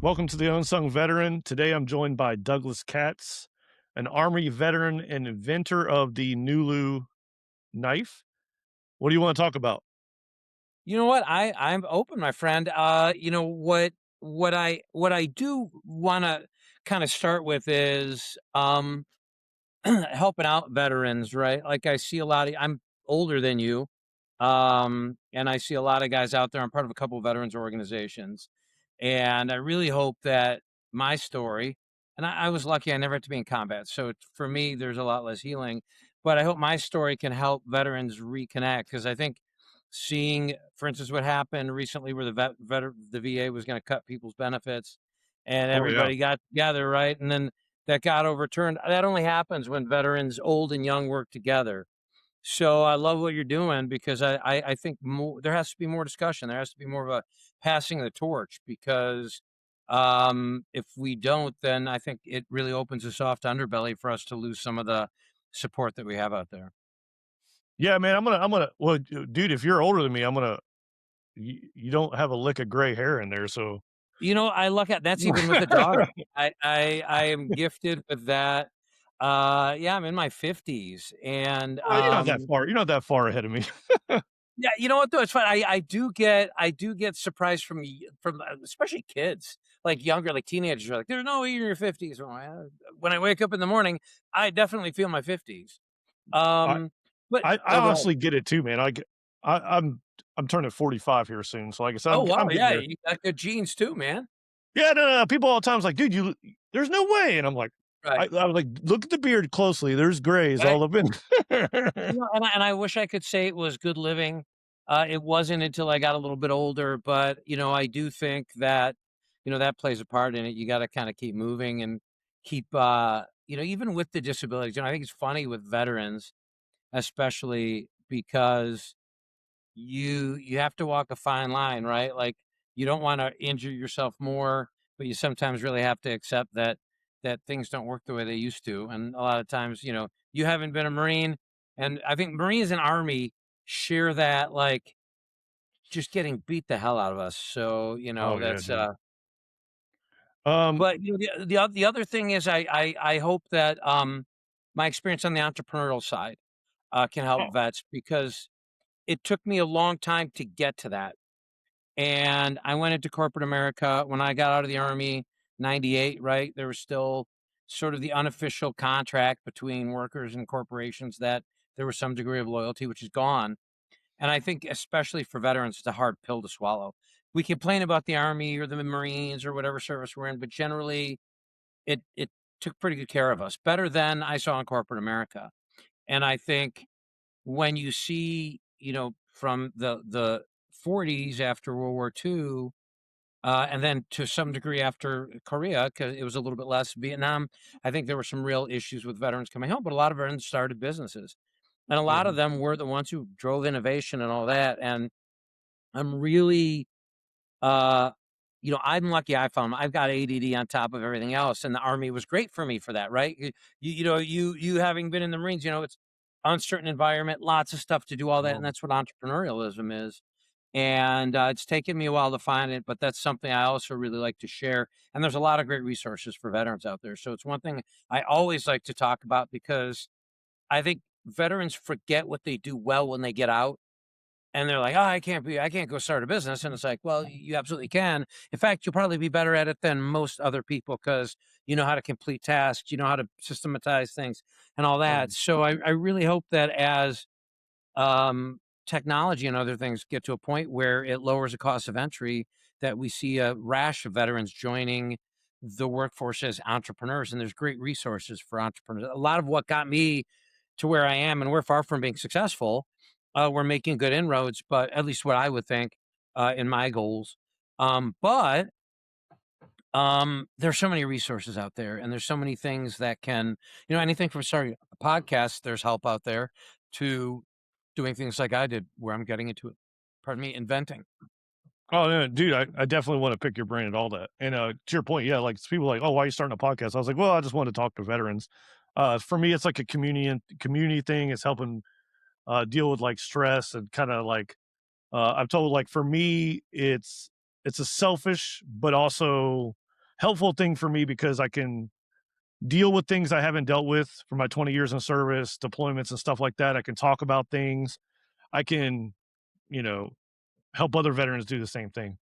Welcome to the Unsung Veteran. Today I'm joined by Douglas Katz, an Army veteran and inventor of the Nulu knife. What do you want to talk about? You know what? I'm open, my friend. What I do want to kind of start with is helping out veterans, right? Like I see a lot of I'm older than you. And I see a lot of guys out there. I'm part of a couple of veterans organizations. And I really hope that my story, and I was lucky I never had to be in combat. So for me, there's a lot less healing. But I hope my story can help veterans reconnect because I think seeing, for instance, what happened recently where the VA was going to cut people's benefits and Oh yeah. everybody got together, right? And then that got overturned. That only happens when veterans, old and young, work together. So I love what you're doing because I think there has to be more discussion. There has to be more of a passing of the torch because if we don't, then I think it really opens a soft underbelly for us to lose some of the support that we have out there. Yeah, man, I'm gonna well, dude, if you're older than me, you don't have a lick of gray hair in there, so I look at that's even with a daughter. I am gifted with that. Yeah, I'm in my 50s, and well, you're not that far ahead of me. yeah, you know what though? It's fun. I do get surprised from especially kids, like younger, like teenagers are like, "There's no way you're in your 50s." When I wake up in the morning, I definitely feel my 50s. I Um, but I oh, go ahead. honestly get it too, man. I I'm turning 45 here soon, so like I said, Oh I'm wow, getting yeah, there. you got good genes too, man. Yeah, no. People all the time is like, dude, there's no way, and I'm like, Right, I was like, look at the beard closely. There's grays right. all up in. And I wish I could say it was good living. It wasn't until I got a little bit older, but I do think that that plays a part in it. You got to kind of keep moving and keep even with the disabilities. I think it's funny with veterans, especially because you have to walk a fine line, right? Like you don't want to injure yourself more, but you sometimes really have to accept that things don't work the way they used to. And a lot of times, you haven't been a Marine, and I think Marines and Army share that like just getting beat the hell out of us. So, Oh yeah, that's dude. Um, but the other thing is I hope that my experience on the entrepreneurial side can help oh, vets because it took me a long time to get to that. And I went into corporate America when I got out of the Army, 98, right? There was still sort of the unofficial contract between workers and corporations that there was some degree of loyalty, which is gone. And I think, especially for veterans, it's a hard pill to swallow. We complain about the Army or the Marines or whatever service we're in, but generally, it took pretty good care of us, better than I saw in corporate America. And I think when you see, from the 40s after World War II, and then to some degree after Korea, because it was a little bit less Vietnam, I think there were some real issues with veterans coming home, but a lot of veterans started businesses. And a lot of mhm. them were the ones who drove innovation and all that. And I'm really, uh, I'm lucky I found I've got ADD on top of everything else, and the Army was great for me for that, right? You having been in the Marines, it's uncertain environment, lots of stuff to do, all that, and Oh, that's what entrepreneurialism is. And it's taken me a while to find it, but that's something I also really like to share. And there's a lot of great resources for veterans out there, so it's one thing I always like to talk about because I think veterans forget what they do well when they get out and they're like, "Oh, I can't go start a business." And it's like, "Well, you absolutely can. In fact, you'll probably be better at it than most other people because you know how to complete tasks, you know how to systematize things and all that." mhm. So I really hope that as technology and other things get to a point where it lowers the cost of entry, that we see a rash of veterans joining the workforce as entrepreneurs. And there's great resources for entrepreneurs. A lot of what got me to where I am, and we're far from being successful. We're making good inroads, but at least what I would think in my goals. But there's so many resources out there, and there's so many things that can, anything from starting a podcast. There's help out there to doing things like I did, where I'm getting into it. Pardon me, inventing. Oh, yeah, dude, I definitely want to pick your brain and all that. And to your point, yeah, like people are like, oh, why are you starting a podcast? I was like, well, I just want to talk to veterans. For me, it's like a community thing. It's helping deal with like stress and kind of like I've told like for me, it's a selfish but also helpful thing for me because I can deal with things I haven't dealt with for my 20 years in service, deployments and stuff like that. I can talk about things. I can, you know, help other veterans do the same thing.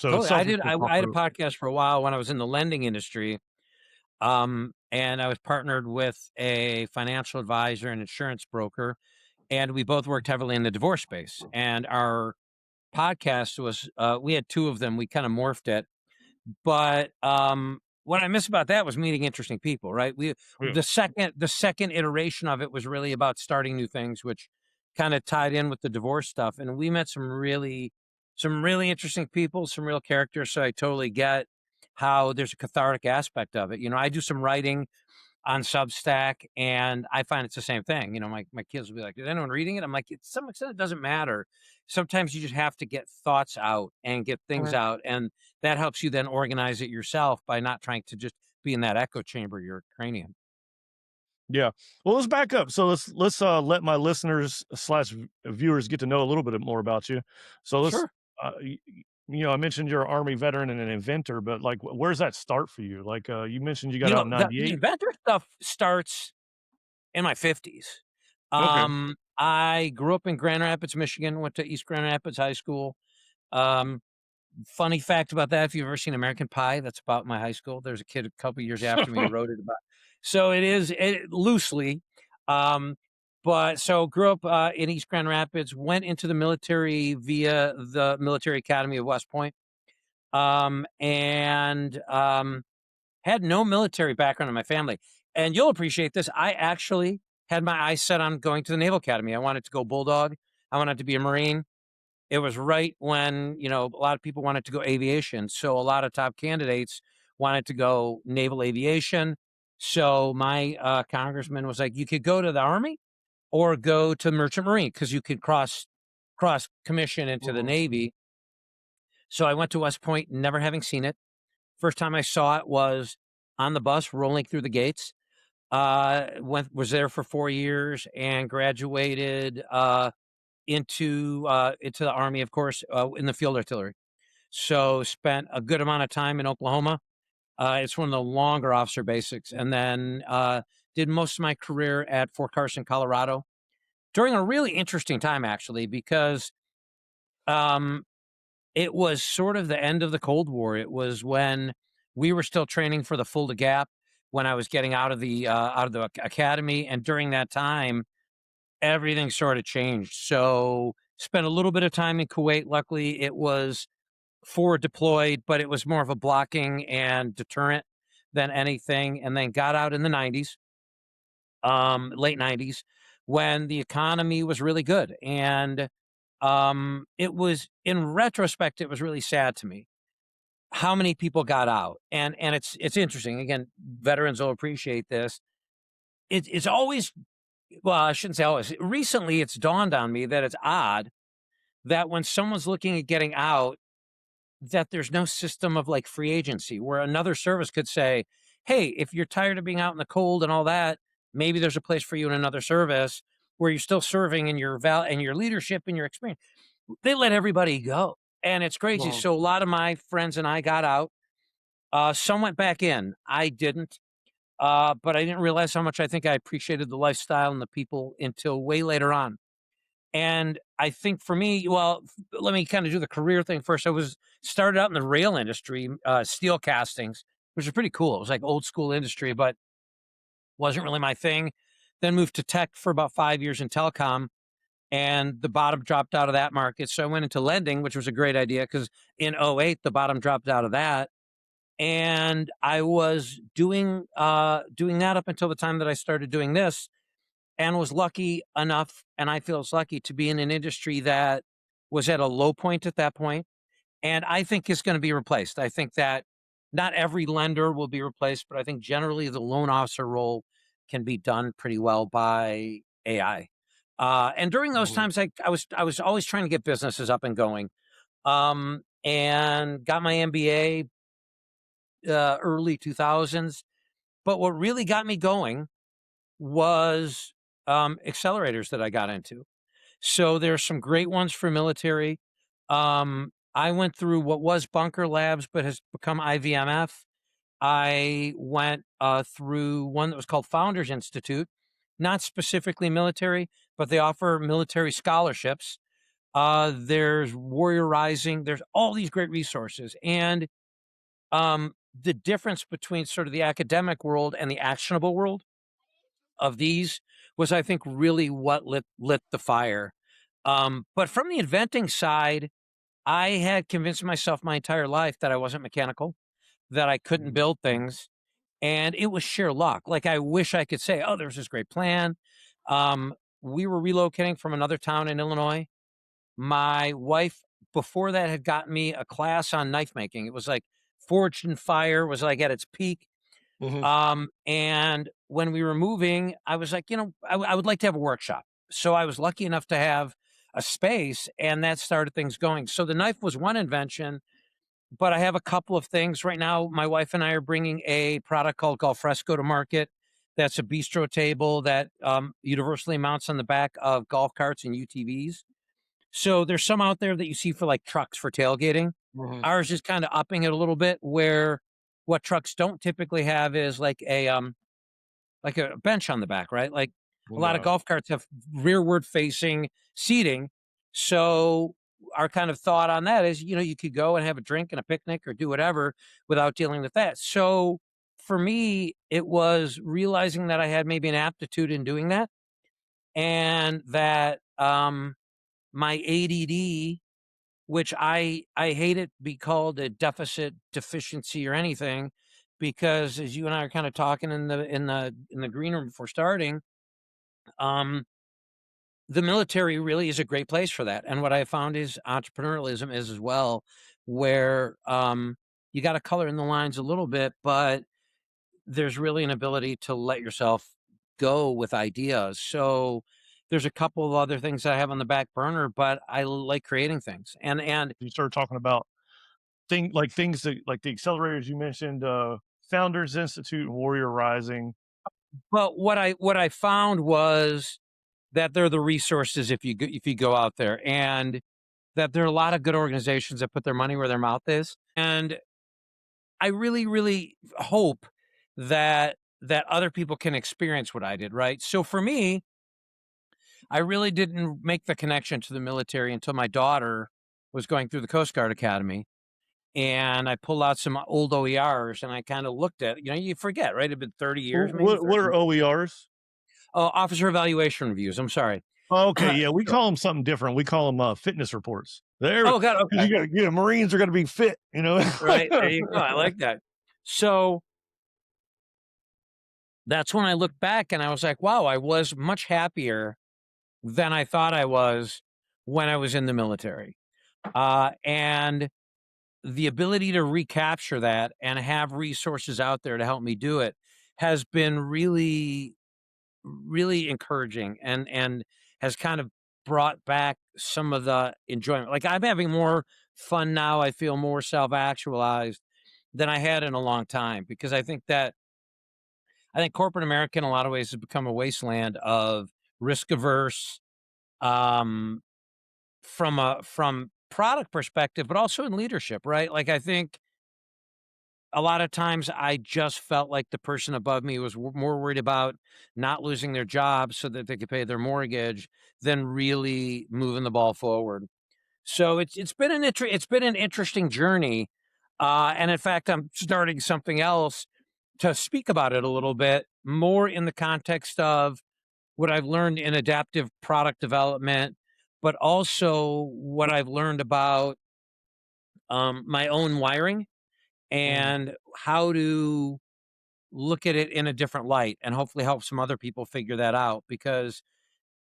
So it's Totally. something to talk I had a through. podcast for a while when I was in the lending industry. And I was partnered with a financial advisor and insurance broker, and we both worked heavily in the divorce space. And our podcast was, we had two of them. We kind of morphed it. But, what I miss about that was meeting interesting people, right? Yeah. The second iteration of it was really about starting new things, which kinda tied in with the divorce stuff, and we met some really interesting people, some real characters, so I totally get how there's a cathartic aspect of it. You know, I do some writing on Substack, and I find it's the same thing. You know, my kids will be like, "Is anyone reading it?" I'm like, "To some extent, it doesn't matter. Sometimes you just have to get thoughts out and get things Mhm. out, and that helps you then organize it yourself by not trying to just be in that echo chamber, your cranium." Yeah. Well, let's back up. So let's let my listeners slash viewers get to know a little bit more about you. So let's Sure. I mentioned you're an Army veteran and an inventor, but like, where's that start for you? Like, you mentioned you got You out know, in the '98. inventor stuff starts in my 50s. Okay. I grew up in Grand Rapids, Michigan, went to East Grand Rapids High School. Um Funny fact about that, if you've ever seen American Pie, that's about my high school. There's a kid a couple years after me who wrote it about, so it loosely, um, but so grew up, in East Grand Rapids, went into the military via the Military Academy of West Point, and, had no military background in my family, and you'll appreciate this, I actually had my eyes set on going to the Naval Academy. I wanted to go Bulldog. I wanted to be a Marine. It was right when, you know, a lot of people wanted to go aviation, so a lot of top candidates wanted to go naval aviation. So my, congressman was like, "You could go to the Army or go to Merchant Marine because you could cross commission into the Mhm. Navy." So I went to West Point, never having seen it. First time I saw it was on the bus rolling through the gates. Was there for 4 years and graduated, into the Army, of course, in the field artillery. So spent a good amount of time in Oklahoma. It's one of the longer officer basics, and then did most of my career at Fort Carson, Colorado, during a really interesting time actually, because um, it was sort of the end of the Cold War. It was when we were still training for the Fulda Gap when I was getting out of the academy, and during that time, everything sort of changed. So spent a little bit of time in Kuwait. Luckily, it was forward deployed, but it was more of a blocking and deterrent than anything. And then got out in the 90s, late 90s, when the economy was really good. And it was, in retrospect, it was really sad to me how many people got out. And it's interesting. Again, veterans will appreciate this. It's always, well, I shouldn't say always. Recently, it's dawned on me that it's odd that when someone's looking at getting out, that there's no system of like free agency where another service could say, "Hey, if you're tired of being out in the cold and all that, maybe there's a place for you in another service where you're still serving in your and your leadership and your experience." They let everybody go, and it's crazy. Mhm. So a lot of my friends and I got out. Some went back in. I didn't. But I didn't realize how much I think I appreciated the lifestyle and the people until way later on. And I think for me, well, let me kind of do the career thing first. I was started out in the rail industry, steel castings, which was pretty cool. It was like old school industry, but wasn't really my thing. Then moved to tech for about 5 years in telecom, and the bottom dropped out of that market. So I went into lending, which was a great idea because in '08 the bottom dropped out of that. And I was doing that up until the time that I started doing this, and was lucky enough, and I feel it's lucky to be in an industry that was at a low point at that point, and I think is gonna be replaced. I think that not every lender will be replaced, but I think generally the loan officer role can be done pretty well by AI. And during those Mhm. times, I was always trying to get businesses up and going, and got my MBA, early 2000s, but what really got me going was, accelerators that I got into. So there's some great ones for military. I went through what was Bunker Labs, but has become IVMF. I went through one that was called Founders Institute, not specifically military, but they offer military scholarships. There's Warrior Rising. There's all these great resources. And the difference between sort of the academic world and the actionable world of these was, I think, really what lit the fire. But from the inventing side, I had convinced myself my entire life that I wasn't mechanical, that I couldn't Mhm. build things, and it was sheer luck. Like, I wish I could say, "Oh, there was this great plan." Um, we were relocating from another town in Illinois. My wife, before that, had gotten me a class on knife making. It was like Forged in Fire was, like, at its peak. Mhm. And when we were moving, I was like, I would like to have a workshop. So I was lucky enough to have a space, and that started things going. So the knife was one invention, but I have a couple of things right now. My wife and I are bringing a product called Golfresco to market. That's a bistro table that universally mounts on the back of golf carts and UTVs. So there's some out there that you see for like trucks for tailgating. Mhm. Ours is kind of upping it a little bit, where what trucks don't typically have is like a bench on the back, right? Like, a lot of Yeah. golf carts have rearward facing seating. So our kind of thought on that is, you could go and have a drink and a picnic or do whatever without dealing with that. So for me, it was realizing that I had maybe an aptitude in doing that, and that my ADD, which I hate it be called a deficit, deficiency, or anything, because as you and I are kind of talking in the green room before starting, um, the military really is a great place for that. And what I found is entrepreneurialism is as well, where you got to color in the lines a little bit, but there's really an ability to let yourself go with ideas. So there's a couple of other things that I have on the back burner, but I like creating things. And You started talking about things that like the accelerators you mentioned, Founders Institute and Warrior Rising. well, what I found was that they're the resources if you go out there, and that there are a lot of good organizations that put their money where their mouth is. And I really, really hope that other people can experience what I did, right? So for me, I really didn't make the connection to the military until my daughter was going through the Coast Guard Academy. And I pulled out some old OERs and I kind of looked at, you forget, right? It'd been 30 years, maybe What 30. are OERs? Oh, officer evaluation reviews. I'm sorry. Oh, okay, yeah, we Sure. call them something different. We call them fitness reports. There, Oh, God. because Okay. you got, Marines are going to be fit. Right. There you go. I like that. So that's when I looked back and I was like, wow, I was much happier than I thought I was when I was in the military. And the ability to recapture that and have resources out there to help me do it has been really, really encouraging, and has kind of brought back some of the enjoyment. Like, I'm having more fun now. I feel more self-actualized than I had in a long time, because I think corporate America in a lot of ways has become a wasteland of risk averse, um, from product perspective, but also in leadership, right? Like, I think a lot of times I just felt like the person above me was more worried about not losing their job so that they could pay their mortgage than really moving the ball forward. So it's been an interesting journey, and in fact, I'm starting something else to speak about it a little bit more in the context of what I've learned in adaptive product development, but also what I've learned about my own wiring Mhm. and how to look at it in a different light, and hopefully help some other people figure that out. Because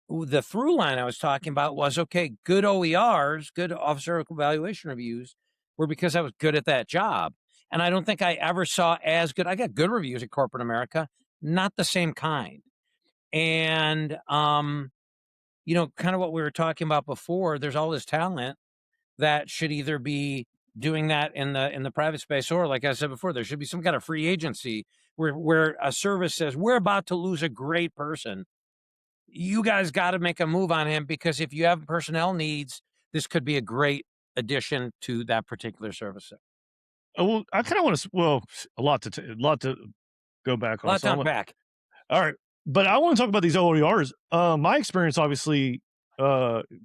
the through line I was talking about was, okay, good OERs, good officer evaluation reviews, were because I was good at that job. And I don't think I ever saw as good. I got good reviews at corporate America, not the same kind. And kind of what we were talking about before, there's all this talent that should either be doing that in the private space, or, like I said before, there should be some kind of free agency where a service says, we're about to lose a great person. You guys got to make a move on him, because if you have personnel needs, this could be a great addition to that particular service. Well, I kind of want to. Well, a lot to go back A on. lot So to I'm unpack. all right, but I want to talk about these OERs. My experience, obviously,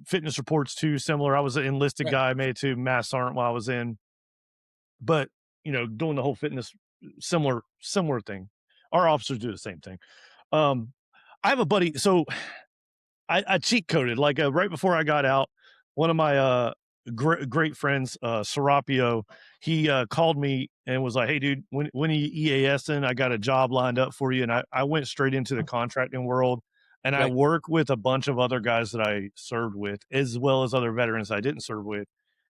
fitness reports too similar. I was an enlisted Right. guy, made it to Mass Sergeant while I was in, but doing the whole fitness similar thing. Our officers do the same thing. Um, I have a buddy. So I cheat coded like right before I got out. One of my great friends, Serapio, he called me and was like, "Hey, dude, when are you EASing? I got a job lined up for you." And I went straight into the contracting world, and I Right. work with a bunch of other guys that I served with, as well as other veterans I didn't serve with,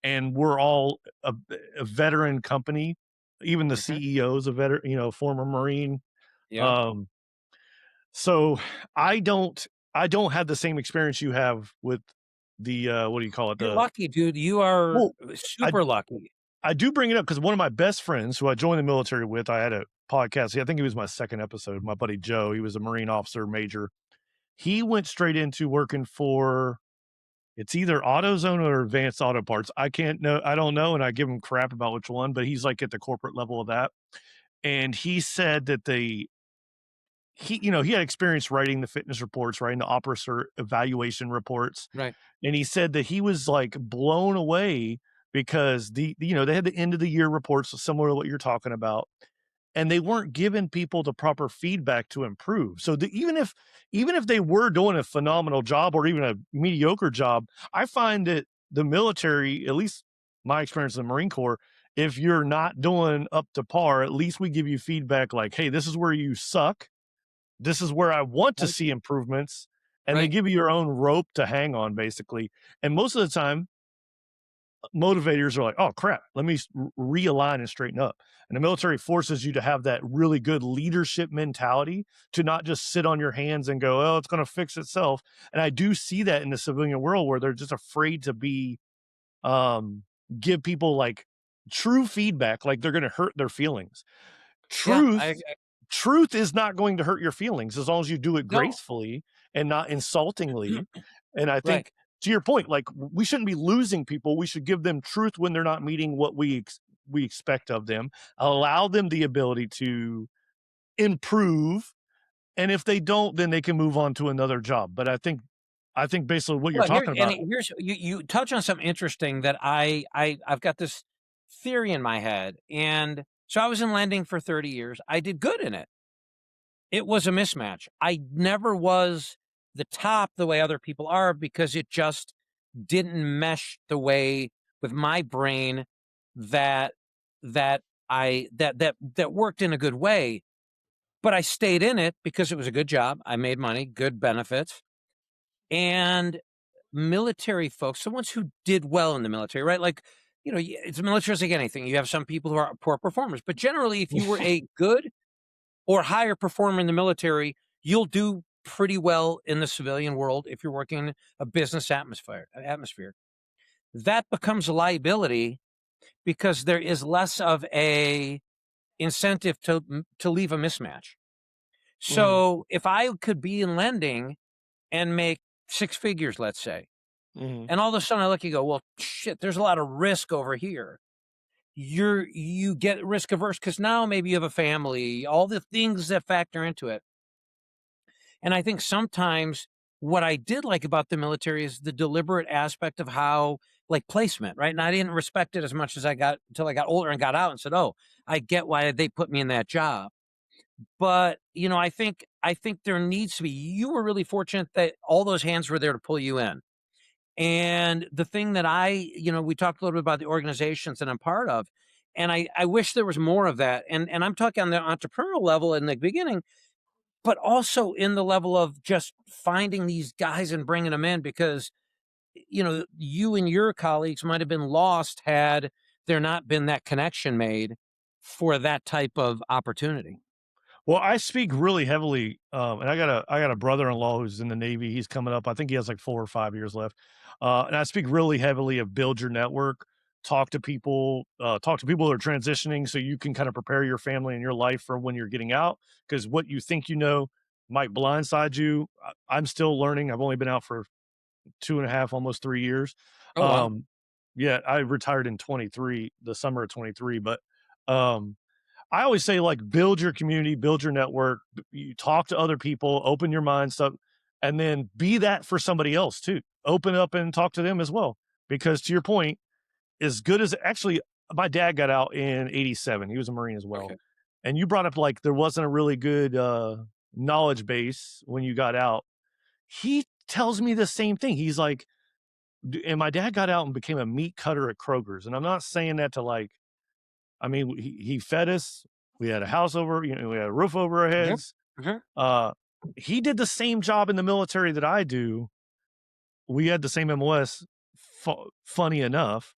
and we're all a veteran company. Even the Hmm. CEOs a veteran, former Marine. Yeah. Um, so I don't have the same experience you have with the, what do you call it? You're The lucky, dude. You are well, I super lucky. I do bring it up because one of my best friends who I joined the military with, I had a podcast. I think it was my second episode. My buddy Joe, he was a Marine officer major. He went straight into working for it's either AutoZone or Advanced Auto Parts. I don't know, and I give him crap about which one, but he's like at the corporate level of that. And he said that he had experience writing the fitness reports, writing the officer evaluation reports, Right. and he said that he was like blown away because they had the end of the year reports similar to what you're talking about, and they weren't giving people the proper feedback to improve. So even if they were doing a phenomenal job or even a mediocre job, I find that the military, at least my experience in the Marine Corps, if you're not doing up to par, at least we give you feedback like, hey, this is where you suck, this is where I want to Right. see improvements, and they Right. give you your own rope to hang on, basically. And most of the time, motivators are like, "Oh crap, let me realign and straighten up." And the military forces you to have that really good leadership mentality to not just sit on your hands and go, "Oh, it's going to fix itself." And I do see that in the civilian world where they're just afraid to be um give people like true feedback, like they're going to hurt their feelings. Yeah. Truth is not going to hurt your feelings as long as you do it No. gracefully and not insultingly. And I Right. think to your point, like we shouldn't be losing people. We should give them truth when they're not meeting what we expect of them. Allow them the ability to improve, and if they don't, then they can move on to another job. But I think basically what you're Well, talking about. here's you touch on something interesting that I've got this theory in my head, and so I was in lending for 30 years. I did good in it. It was a mismatch. I never was the top the way other people are because it just didn't mesh the way with my brain that that that worked in a good way. But I stayed in it because it was a good job. I made money, good benefits, and military folks, the ones who did well in the military, right? Like, it's military is like anything. You have some people who are poor performers, but generally, if you were a good or higher performer in the military, you'll do pretty well in the civilian world if you're working in a business atmosphere. That becomes a liability because there is less of a incentive to leave a mismatch. Mhm, So if I could be in lending and make six figures, let's say, mhm. and all of a sudden I look, you go, well, shit, there's a lot of risk over here. You get risk averse because now maybe you have a family, all the things that factor into it. And I think sometimes what I did like about the military is the deliberate aspect of how, like, placement, right? And I didn't respect it as much as I got until I got older and got out and said, "Oh, I get why they put me in that job." But I think there needs to be. You were really fortunate that all those hands were there to pull you in. And the thing that we talked a little bit about the organizations that I'm part of, and I wish there was more of that. And I'm talking on the entrepreneurial level in the beginning, but also in the level of just finding these guys and bringing them in because, you and your colleagues might have been lost had there not been that connection made for that type of opportunity. Well, I speak really heavily, and I got a brother-in-law who's in the Navy. He's coming up. I think he has like 4 or 5 years left. And I speak really heavily of build your network, talk to people that are transitioning, so you can kind of prepare your family and your life for when you're getting out. Because what you think you know might blindside you. I'm still learning. I've only been out for 2.5, almost 3 years. Oh, wow. Um, yeah, I retired in 23, the summer of 23, but. Um, I always say, like, build your community, build your network, you talk to other people, open your mind, stuff, and then be that for somebody else too. Open up and talk to them as well. Because to your point, as good as actually, my dad got out in '87. He was a Marine as well. Okay. And you brought up like there wasn't a really good knowledge base when you got out. He tells me the same thing. He's like, and my dad got out and became a meat cutter at Kroger's. And I'm not saying that to like, I mean, he fed us. We had a house over, we had a roof over our Mhm, heads. mhm. Uh, he did the same job in the military that I do. We had the same MOS, funny enough.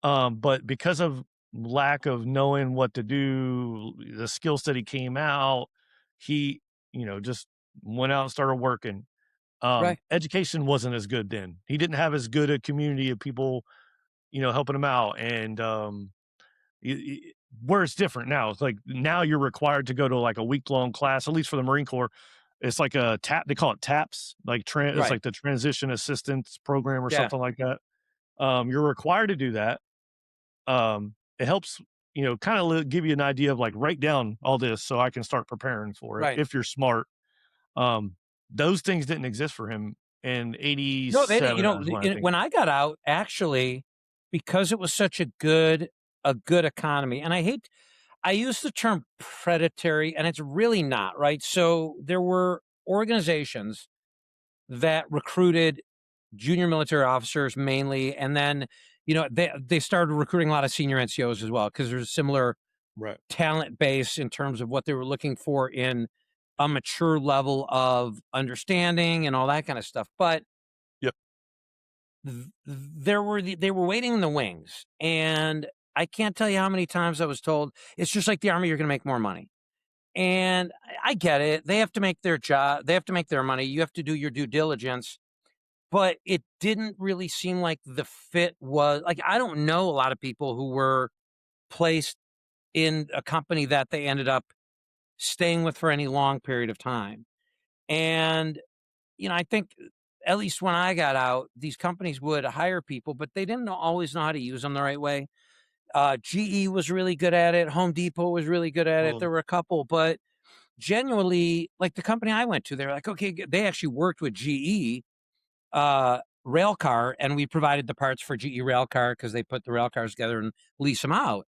But because of lack of knowing what to do, the skill set he came out, he, just went out and started working. Right, Education wasn't as good then. He didn't have as good a community of people, helping him out. And where it's different now, it's like now you're required to go to like a week long class, at least for the Marine Corps. It's like a tap, they call it TAPS, like it's right. like the transition assistance program or Yeah, something like that. You're required to do that. It helps, kind of give you an idea of like write down all this so I can start preparing for it right. if you're smart. Um, those things didn't exist for him in No, they didn't. You 87 know, is when I think. when I got out, actually, because it was such a good economy, and I use the term predatory, and it's really not, right? So there were organizations that recruited junior military officers mainly, and then, they started recruiting a lot of senior NCOs as well because there's a similar Right. talent base in terms of what they were looking for in a mature level of understanding and all that kind of stuff. But Yep. they were waiting in the wings, and I can't tell you how many times I was told it's just like the army, you're going to make more money. And I get it. They have to make their job. They have to make their money. You have to do your due diligence. But it didn't really seem like the fit was like, I don't know a lot of people who were placed in a company that they ended up staying with for any long period of time. And, I think at least when I got out, these companies would hire people, but they didn't always know how to use them the right way. GE was really good at it. Home Depot was really good at it. Well, There were a couple, but genuinely, like the company I went to, they're like, okay, they actually worked with GE rail car, and we provided the parts for GE rail car because they put the rail cars together and lease them out.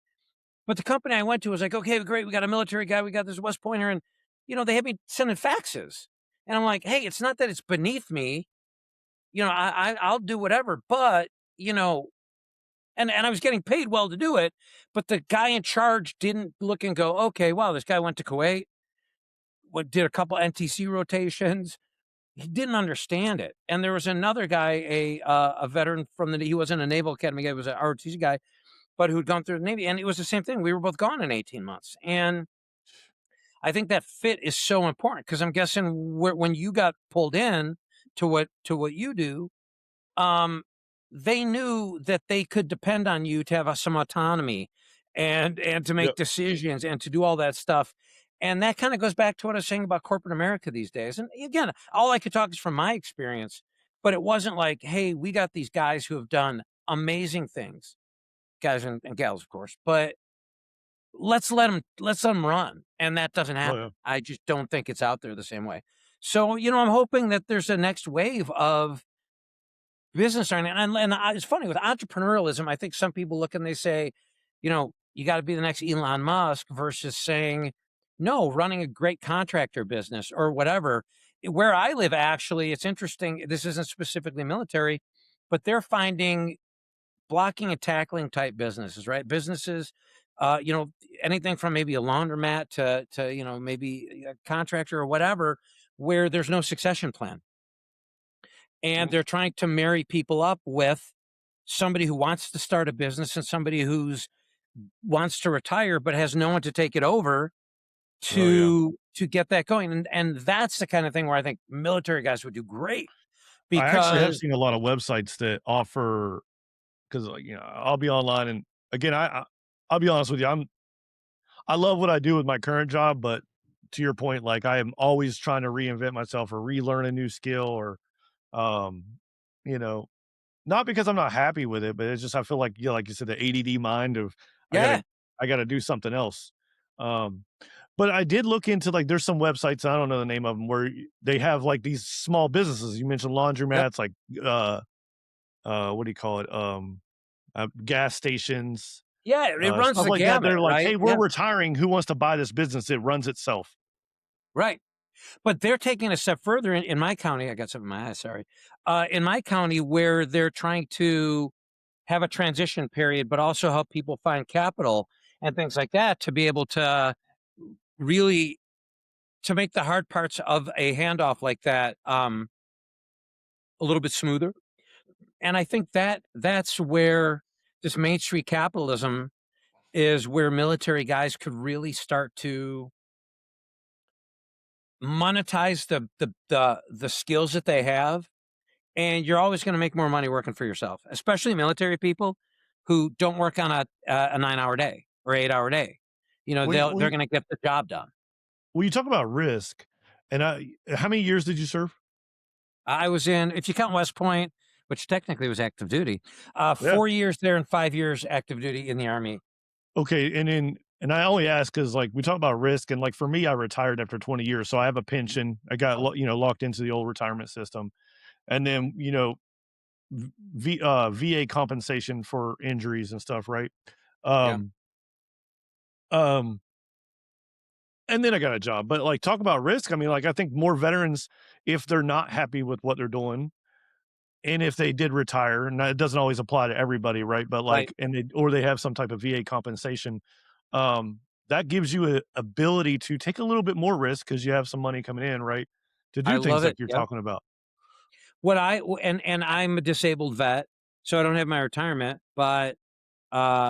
But the company I went to was like, okay, great, we got a military guy, we got this West Pointer, and they had me sending faxes, and I'm like, hey, it's not that it's beneath me, I'll do whatever, but you know, and I was getting paid well to do it, but the guy in charge didn't look and go, okay, wow, this guy went to Kuwait, what did a couple NTC rotations. He didn't understand it. And there was another guy, a veteran from he wasn't a Naval Academy guy, he was an ROTC guy, but who'd gone through the Navy. And it was the same thing. We were both gone in 18 months. And I think that fit is so important because I'm guessing when you got pulled in to what you do, um, they knew that they could depend on you to have some autonomy and to make yep. decisions and to do all that stuff. And that kind of goes back to what I was saying about corporate America these days. And again, all I could talk is from my experience, but it wasn't like, hey, we got these guys who have done amazing things, guys and gals, of course, but let's let them run. And that doesn't Oh yeah. happen. I just don't think it's out there the same way. So, I'm hoping that there's a next wave of business owner, it's funny with entrepreneurialism, I think some people look and they say, you gotta be the next Elon Musk versus saying, "No, running a great contractor business," or whatever. Where I live, actually, it's interesting, this isn't specifically military, but they're finding blocking and tackling type businesses, right? Businesses, anything from maybe a laundromat to, maybe a contractor or whatever, where there's no succession plan. And Mm, they're trying to marry people up with somebody who wants to start a business and somebody who's wants to retire but has no one to take it over oh yeah. to get that going. And that's the kind of thing where I think military guys would do great I actually have because seen a lot of websites that offer, because I'll be online, and again, I'll be honest with you, I love what I do with my current job, but to your point, like I am always trying to reinvent myself or relearn a new skill or um, you know, not because I'm not happy with it, but it's just I feel like, like you said, the ADD mind of I gotta yeah, I got to do something else. Um, but I did look into like there's some websites, I don't know the name of them, where they have like these small businesses. You mentioned Yep. laundromats, like uh what do you call it? Gas stations, Yeah, it runs stuff the like that. gamut, They're like, right? hey, we're Yeah, retiring. Who wants to buy this business? It runs itself. right. But they're taking a step further in my county. I got something in my eye, sorry. In my county, where they're trying to have a transition period, but also help people find capital and things like that to be able to really to make the hard parts of a handoff like that a little bit smoother. And I think that that's where this Main Street capitalism is where military guys could really start to monetize the skills that they have, and you're always going to make more money working for yourself, especially military people who don't work on a 9-hour day or 8-hour day. You know, When, they're when, going to get the job done. when you talk about risk, and how many years did you serve? I was in, if you count West Point, which technically was active duty, Yeah. 4 years there and 5 years active duty in the Army. Okay. And I only ask because like we talk about risk, and like for me, I retired after 20 years, so I have a pension. I got locked into the old retirement system, and then VA compensation for injuries and stuff, right? Yeah, Um, um, and then I got a job. But like talk about risk. I mean, like I think more veterans, if they're not happy with what they're doing, and if they did retire, and it doesn't always apply to everybody, right? But right. like, or they have some type of VA compensation, um, that gives you a ability to take a little bit more risk because you have some money coming in, right? To I do things love like it. you're Yep. talking about. And I'm a disabled vet, so I don't have my retirement, but I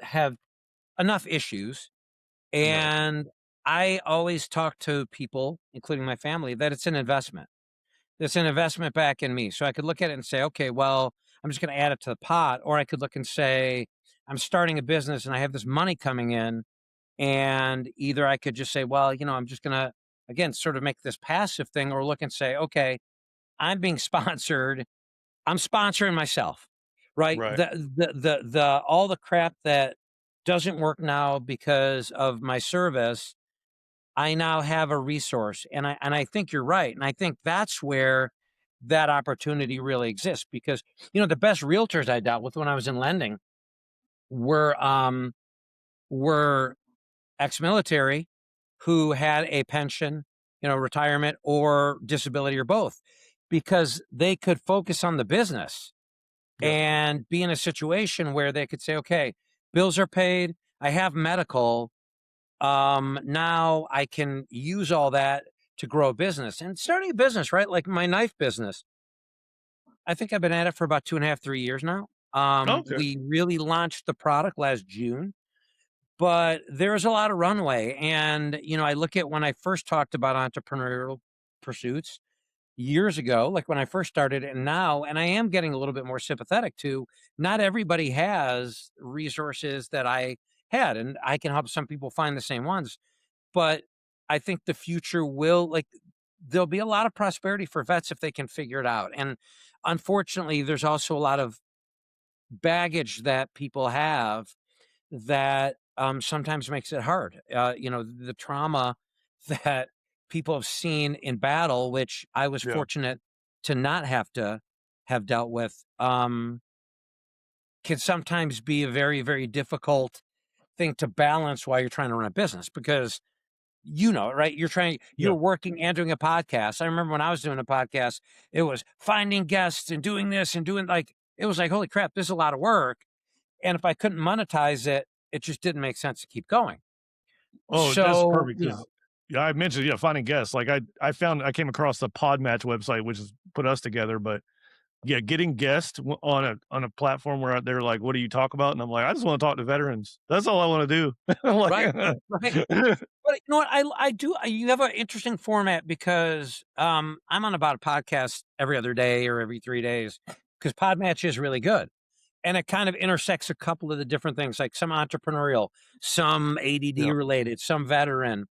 have enough issues, Right. and I always talk to people, including my family, that it's an investment. It's an investment back in me. So I could look at it and say, okay, well, I'm just going to add it to the pot. Or I could look and say, I'm starting a business and I have this money coming in. And either I could just say, well, I'm just going to, again, sort of make this passive thing, or look and say, okay, I'm being sponsored. I'm sponsoring myself, right? Right. The all the crap that doesn't work now because of my service, I now have a resource, and I think you're right, and I think that's where that opportunity really exists because, the best realtors I dealt with when I was in lending were, were ex-military who had a pension, retirement or disability or both, because they could focus on the business Yep. and be in a situation where they could say, "Okay, bills are paid, I have medical, now I can use all that to grow a business." And starting a business, right? Like my knife business, I think I've been at it for about 2.5, 3 years now. Okay. We really launched the product last June, but there's a lot of runway. And, I look at when I first talked about entrepreneurial pursuits years ago, like when I first started, and now, and I am getting a little bit more sympathetic to not everybody has resources that I had, and I can help some people find the same ones. But I think the future will, like, there'll be a lot of prosperity for vets if they can figure it out. And unfortunately, there's also a lot of baggage that people have that sometimes makes it hard. The trauma that people have seen in battle, which I was Yeah. fortunate to not have to have dealt with, can sometimes be a very, very difficult thing to balance while you're trying to run a business because right? You're Yeah. working and doing a podcast. I remember when I was doing a podcast, it was finding guests and doing this and doing it was like, holy crap, this is a lot of work. And if I couldn't monetize it, it just didn't make sense to keep going. Oh, that's So, perfect because yeah, I mentioned, yeah, finding guests. Like I came across the Podmatch website, which has put us together, but yeah, getting guests on a platform where they're like, "What do you talk about?" And I'm like, "I just want to talk to veterans. That's all I want to do." I'm right, like, right. But you know what? You have an interesting format because I'm on about a podcast every other day or every 3 days because Podmatch is really good. And it kind of intersects a couple of the different things, like some entrepreneurial, some ADD yeah, related, some veteran.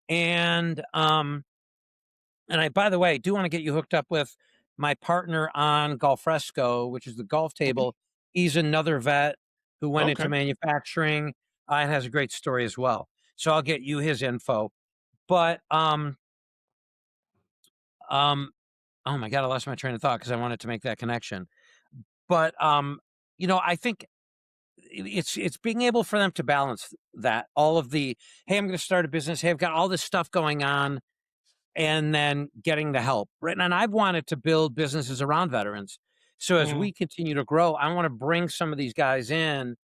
And I, by the way, do want to get you hooked up with my partner on Golf Fresco, which is the golf okay, table. He's another vet. who went into Okay. manufacturing, and has a great story as well. So I'll get you his info. But um, oh my god, I lost my train of thought because I wanted to make that connection. But I think it's being able for them to balance that all of the, hey, I'm going to start a business. Hey, I've got all this stuff going on, and then getting the help, right? And I've wanted to build businesses around veterans. So as Mhm. we continue to grow, I want to bring some of these guys in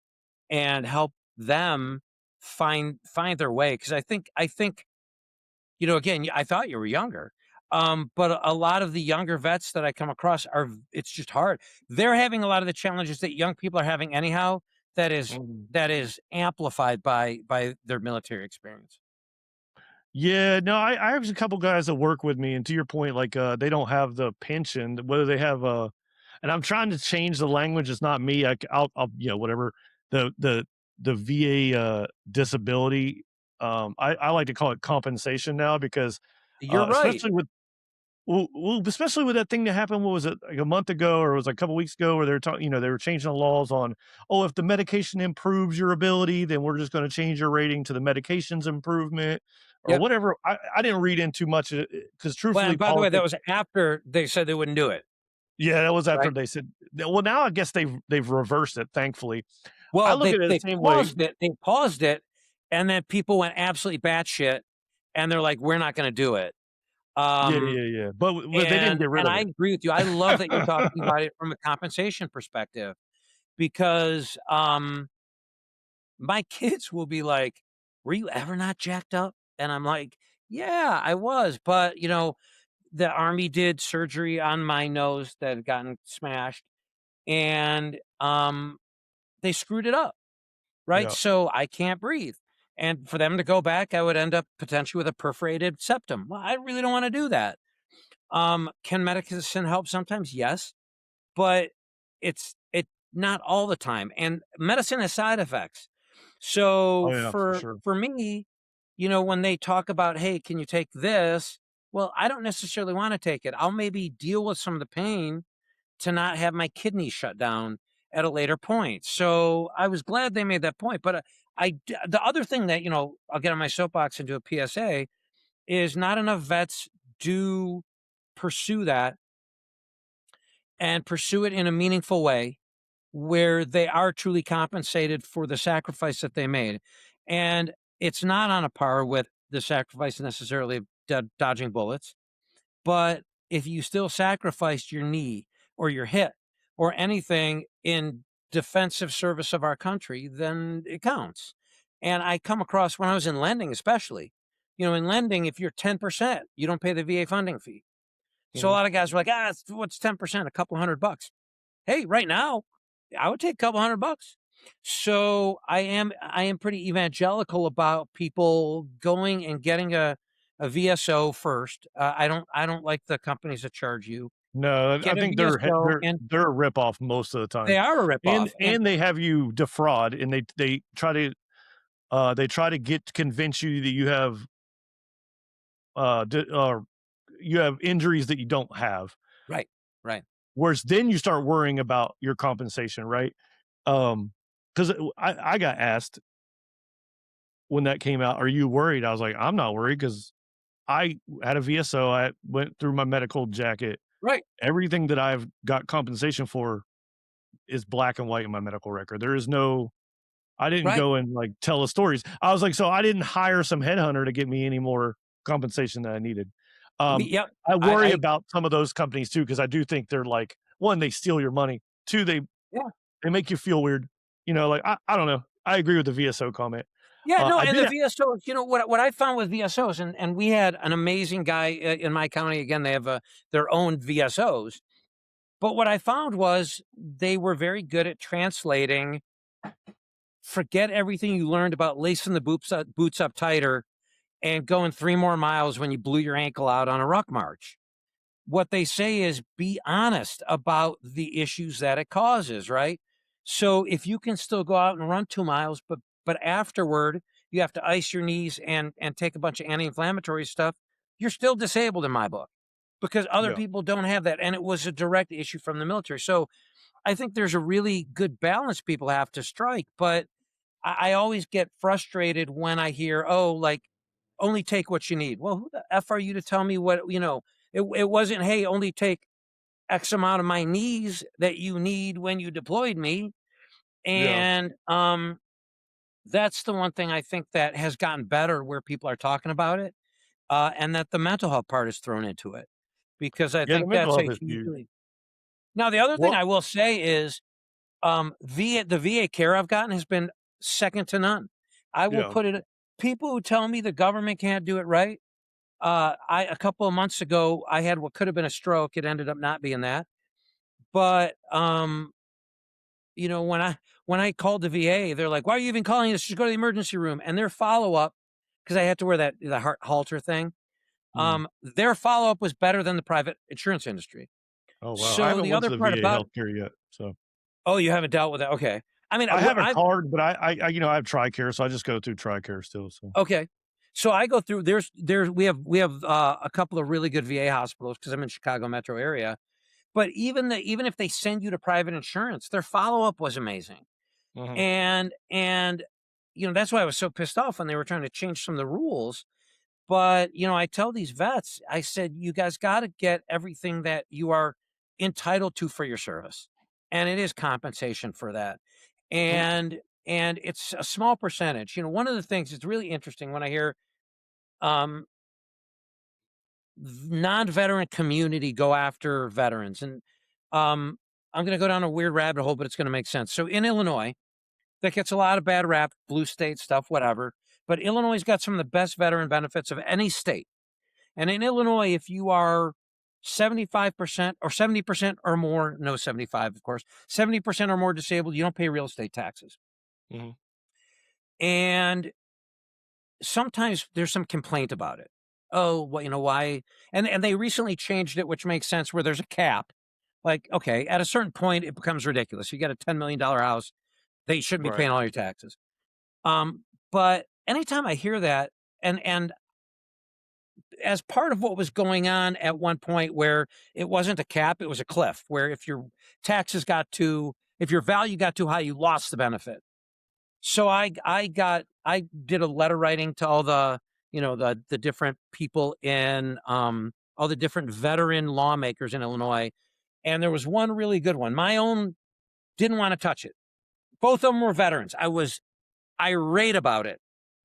and help them find their way. Because I think again, I thought you were younger, but a lot of the younger vets that I come across it's just hard. They're having a lot of the challenges that young people are having anyhow. That is Mhm. that is amplified by their military experience. Yeah, no, I have a couple guys that work with me, and to your point, like, they don't have the pension, whether they have, and I'm trying to change the language, it's not me, I'll whatever, the VA, disability, I like to call it compensation now because, You're right. especially with especially with that thing that happened, what was it, like a month ago, or it was like a couple weeks ago, where they were talking, they were changing the laws on, oh, if the medication improves your ability, then we're just going to change your rating to the medication's improvement or Yep. whatever. I didn't read in too much because Well, truthfully, and by the way, that politics. was after they said they wouldn't do it, Yeah, that was after right? they said, well, now I guess they've reversed it, thankfully. I Well, look they at it the they same way. paused it. They paused it, and then people went absolutely batshit, and they're like, "We're not going to do it." Yeah, Um, yeah, yeah. But they didn't and get rid and of I it. agree with you. I love that you're talking about it from a compensation perspective because my kids will be like, "Were you ever not jacked up?" And I'm like, "Yeah, I was, but the army did surgery on my nose that had gotten smashed, and they screwed it up." Right? Yeah. So I can't breathe. And for them to go back, I would end up potentially with a perforated septum. Well, I really don't want to do that. Can medicine help sometimes? Yes, but it not all the time. And medicine has side effects. Oh So yeah, for for sure. for me, when they talk about, hey, can you take this? Well, I don't necessarily want to take it. I'll maybe deal with some of the pain to not have my kidneys shut down at a later point. So I was glad they made that point. But the other thing that, I'll get on my soapbox and do a PSA is not enough vets do pursue that and pursue it in a meaningful way where they are truly compensated for the sacrifice that they made. And it's not on a par with the sacrifice necessarily of dodging bullets. But if you still sacrificed your knee or your hip or anything in defensive service of our country, then it counts. And I come across when I was in lending, especially, in lending, if you're 10%, you don't pay the VA funding fee. So a Mhm. lot of guys were like, what's 10%? A couple $100. Hey, right now, I would take a couple $100. So I am pretty evangelical about people going and getting a VSO first. I don't like the companies that charge you. No, I Get a think they're VSO, and they're a ripoff most of the they time, are a ripoff. And and they have you defraud, and they try to get convince you that you have injuries that you don't have. right, right. Whereas then you start worrying about your compensation, right? Because I got asked when that came out, "Are you worried?" I was like, "I'm not worried because I had a VSO. I went through my medical jacket. Right, Everything that I've got compensation for is black and white in my medical record. There is no I didn't right. go and, like, tell the stories. I was like, so I didn't hire some headhunter to get me any more compensation that I needed. Yep. I worry I about some of those companies too because I do think they're like, 1, they steal your money. 2, Yeah. they make you feel weird. Like, I don't know. I agree with the VSO comment. Yeah, no, I and did the a VSOs, what I found with VSOs, and we had an amazing guy in my county. Again, they have their own VSOs. But what I found was they were very good at translating. Forget everything you learned about lacing the boots up tighter and going 3 more miles when you blew your ankle out on a ruck march. What they say is be honest about the issues that it causes, right? So if you can still go out and run 2 miles, but afterward you have to ice your knees and take a bunch of anti-inflammatory stuff, you're still disabled in my book because other yeah. people don't have that. And it was a direct issue from the military. So I think there's a really good balance people have to strike, but I always get frustrated when I hear, "Oh, like, only take what you need." Well, who the F are you to tell me what, it wasn't, "Hey, only take X amount of my knees that you need when you deployed me." Yeah. And, that's the one thing I think that has gotten better where people are talking about it, and that the mental health part is thrown into it, because I Yeah, the think mental that's a health is huge. hugely. Now, the other thing Well, I will say is, the VA care I've gotten has been second to none. I will yeah. put it People who tell me the government can't do it right, I a couple of months ago, I had what could have been a stroke, it ended up not being that, but, when I called the VA, they're like, "Why are you even calling us? Just go to the emergency room." And their follow-up, because I had to wear the heart halter thing, Mm. their follow-up was better than the private insurance industry. Oh, wow. I So haven't the went other to the part VA about. healthcare yet, so Oh, you haven't dealt with that? Okay. I mean, I have a I card, but I have TRICARE, so I just go through TRICARE still, so okay. So I go through there's we have, a couple of really good VA hospitals because 'cause I'm in Chicago metro area, but even if they send you to private insurance, their follow-up was amazing. Mhm. And, that's why I was so pissed off when they were trying to change some of the rules. But, I tell these vets, I said, "You guys gotta get everything that you are entitled to for your service, and it is compensation for that." Mm, And it's a small percentage. One of the things that's really interesting when I hear, um, non-veteran community go after veterans, and, I'm gonna go down a weird rabbit hole, but it's gonna make sense. So in Illinois, that gets a lot of bad rap, blue state stuff, whatever, but Illinois's got some of the best veteran benefits of any state. And in Illinois, if you are 75% or 70% or more, no 75, of course, 70% or more disabled, you don't pay real estate taxes. mhm. And sometimes there's some complaint about it. Oh, well, why? And they recently changed it, which makes sense, where there's a cap. Like, okay, at a certain point, it becomes ridiculous. You get a $10 million house, they shouldn't be Right. paying all your taxes. But anytime I hear that, and as part of what was going on at one point where it wasn't a cap, it was a cliff, where if your value got too high, you lost the benefit. So I did a letter writing to all the different people in, all the different veteran lawmakers in Illinois. And there was one really good one. My own didn't want to touch it. Both of them were veterans. I was irate about it.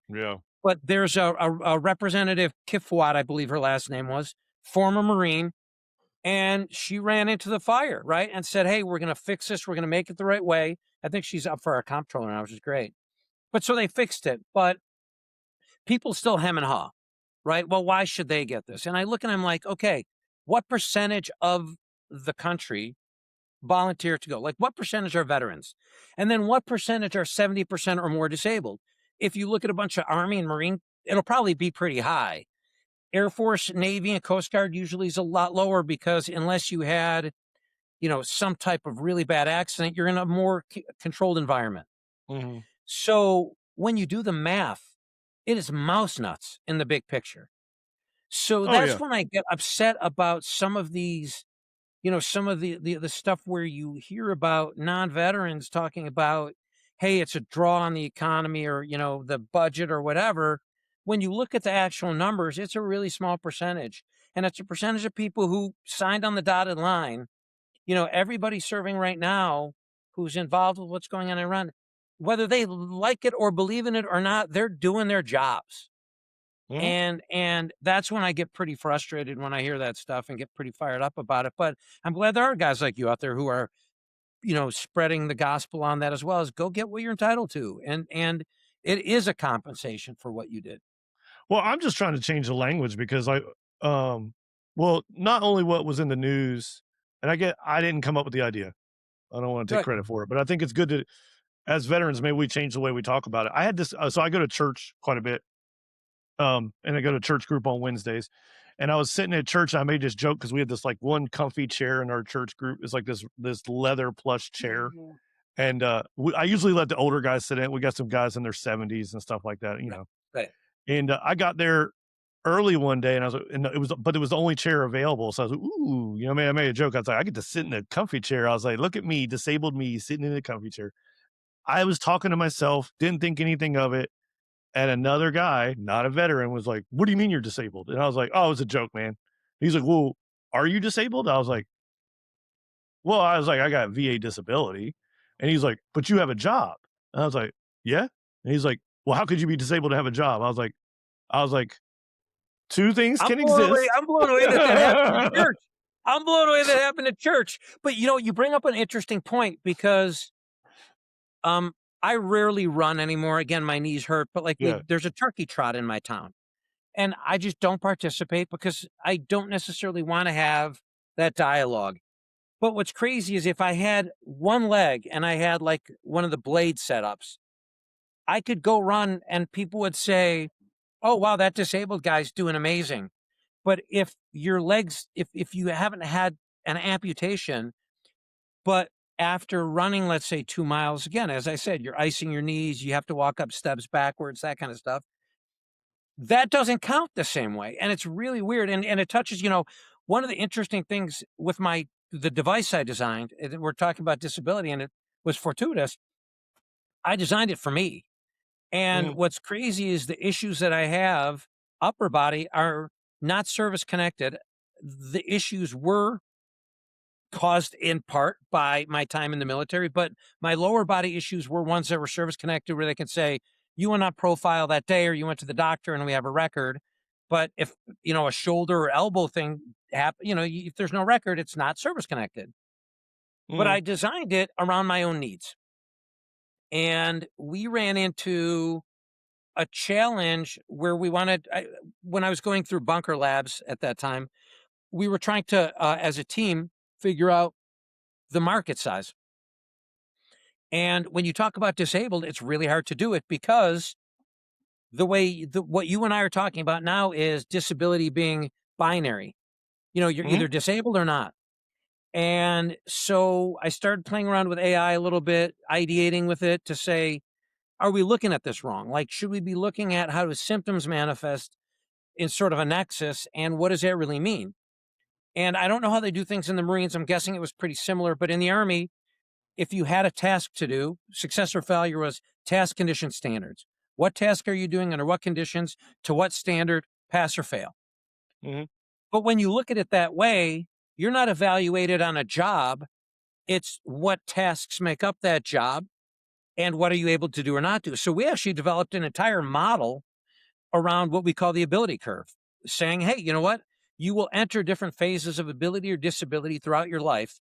Yeah. But there's a representative, Kifwat, I believe her last name was, former Marine, and she ran into the fire, right? And said, "Hey, we're gonna fix this. We're gonna make it the right way." I think she's up for our comptroller now, which is great. But so they fixed it, but people still hem and haw, right? Well, why should they get this? And I look and I'm like, okay, what percentage of the country volunteer to go? Like, what percentage are veterans? And then what percentage are 70% or more disabled? If you look at a bunch of Army and Marine, it'll probably be pretty high. Air Force, Navy, and Coast Guard usually is a lot lower because unless you had, some type of really bad accident, you're in a more controlled environment. Mhm. So when you do the math, it is mouse nuts in the big picture. So Oh, that's yeah. when I get upset about some of these, some of the stuff where you hear about non-veterans talking about, hey, it's a draw on the economy, or, the budget or whatever. When you look at the actual numbers, it's a really small percentage. And it's a percentage of people who signed on the dotted line. Everybody serving right now who's involved with what's going on in Iran, whether they like it or believe in it or not, they're doing their jobs. Mhm. And that's when I get pretty frustrated when I hear that stuff and get pretty fired up about it. But I'm glad there are guys like you out there who are, spreading the gospel on that, as well as go get what you're entitled to. And it is a compensation for what you did. Well, I'm just trying to change the language because um well, not only what was in the news, and I didn't come up with the idea. I don't wanna take Right. credit for it, but I think it's good to as veterans, maybe we change the way we talk about it. I had this so I go to church quite a bit, and I go to church group on Wednesdays, and I was sitting at church, and I made this joke because we had this, like, one comfy chair in our church group. It's like this leather plush chair, Mhm. and, I usually let the older guys sit in. We got some guys in their 70s and stuff like that, Right. Right. and, I got there early one day, and I was like, and it was the only chair available. So I was like, ooh, I made a joke. I was like, I get to sit in a comfy chair. I was like, look at me, disabled me sitting in a comfy chair. I was talking to myself, didn't think anything of it. And another guy, not a veteran, was like, "What do you mean you're disabled?" And I was like, "Oh, it's a joke, man." He's like, "Well, are you disabled?" I was like, "I got VA disability." And he's like, "But you have a job." And I was like, "Yeah." And he's like, "Well, how could you be disabled to have a job?" I was like, "2 things I'm can blown away. exist." I'm blown away that that happened in church. I'm blown away that happened in church. But you bring up an interesting point because um, I rarely run anymore. Again, my knees hurt, but like Yeah. there's a turkey trot in my town, and I just don't participate because I don't necessarily want to have that dialogue. But what's crazy is if I had one leg and I had like one of the blade setups, I could go run and people would say, "Oh wow, that disabled guy's doing amazing." But if your legs, if you haven't had an amputation, but after running, let's say 2 miles, again, as I said, you're icing your knees, you have to walk up steps backwards, that kind of stuff. That doesn't count the same way. And it's really weird. And it touches, one of the interesting things with the device I designed, we're talking about disability, and it was fortuitous. I designed it for me. And Mhm, what's crazy is the issues that I have upper body are not service connected. The issues were caused in part by my time in the military, but my lower body issues were ones that were service connected where they can say, you went on profile that day or you went to the doctor and we have a record. But if, a shoulder or elbow thing happen, if there's no record, it's not service connected. But mhm, I designed it around my own needs. And we ran into a challenge where when I was going through bunker labs at that time, we were trying to, as a team, figure out the market size. And when you talk about disabled, it's really hard to do it because what you and I are talking about now is disability being binary. You're mhm, either disabled or not. And so I started playing around with AI a little bit, ideating with it to say, are we looking at this wrong? Like, should we be looking at how do symptoms manifest in sort of a nexus, and what does that really mean? And I don't know how they do things in the Marines. I'm guessing it was pretty similar, but in the Army, if you had a task to do, success or failure was task condition standards. What task are you doing under what conditions to what standard, pass or fail? mhm. But when you look at it that way, you're not evaluated on a job. It's what tasks make up that job and what are you able to do or not do. So we actually developed an entire model around what we call the ability curve, saying, hey, you know what? You will enter different phases of ability or disability throughout your life.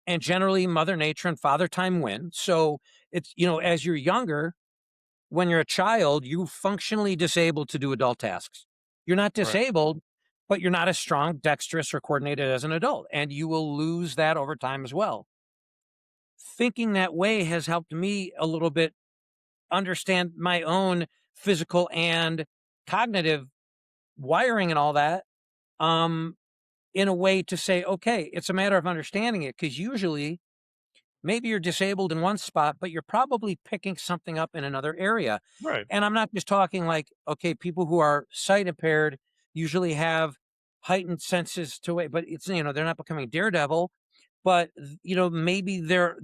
And generally, Mother Nature and Father Time win. So it's, as you're younger, when you're a child, you functionally disabled to do adult tasks. You're not Right. disabled, but you're not as strong, dexterous, or coordinated as an adult. And you will lose that over time as well. Thinking that way has helped me a little bit understand my own physical and cognitive wiring and all that, um, in a way to say, okay, it's a matter of understanding it. Because usually, maybe you're disabled in one spot, but you're probably picking something up in another area. Right. And I'm not just talking like, okay, people who are sight impaired usually have heightened senses to it, but it's, they're not becoming daredevil, but maybe they're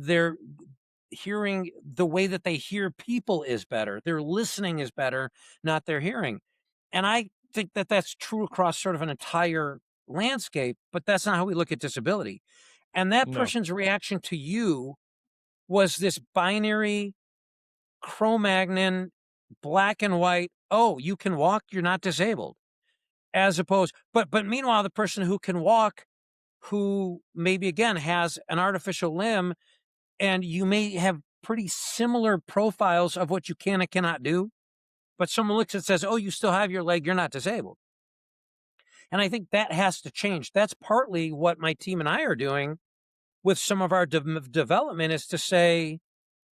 hearing the way that they hear people is better. Their listening is better, not their hearing. And I think that that's true across sort of an entire landscape, but that's not how we look at disability. And that No. person's reaction to you was this binary Cro-Magnon, black and white. Oh, you can walk, you're not disabled. As opposed, but meanwhile, the person who can walk, who maybe again has an artificial limb, and you may have pretty similar profiles of what you can and cannot do, but someone looks and says, "Oh, you still have your leg, you're not disabled." And I think that has to change. That's partly what my team and I are doing with some of our development is to say,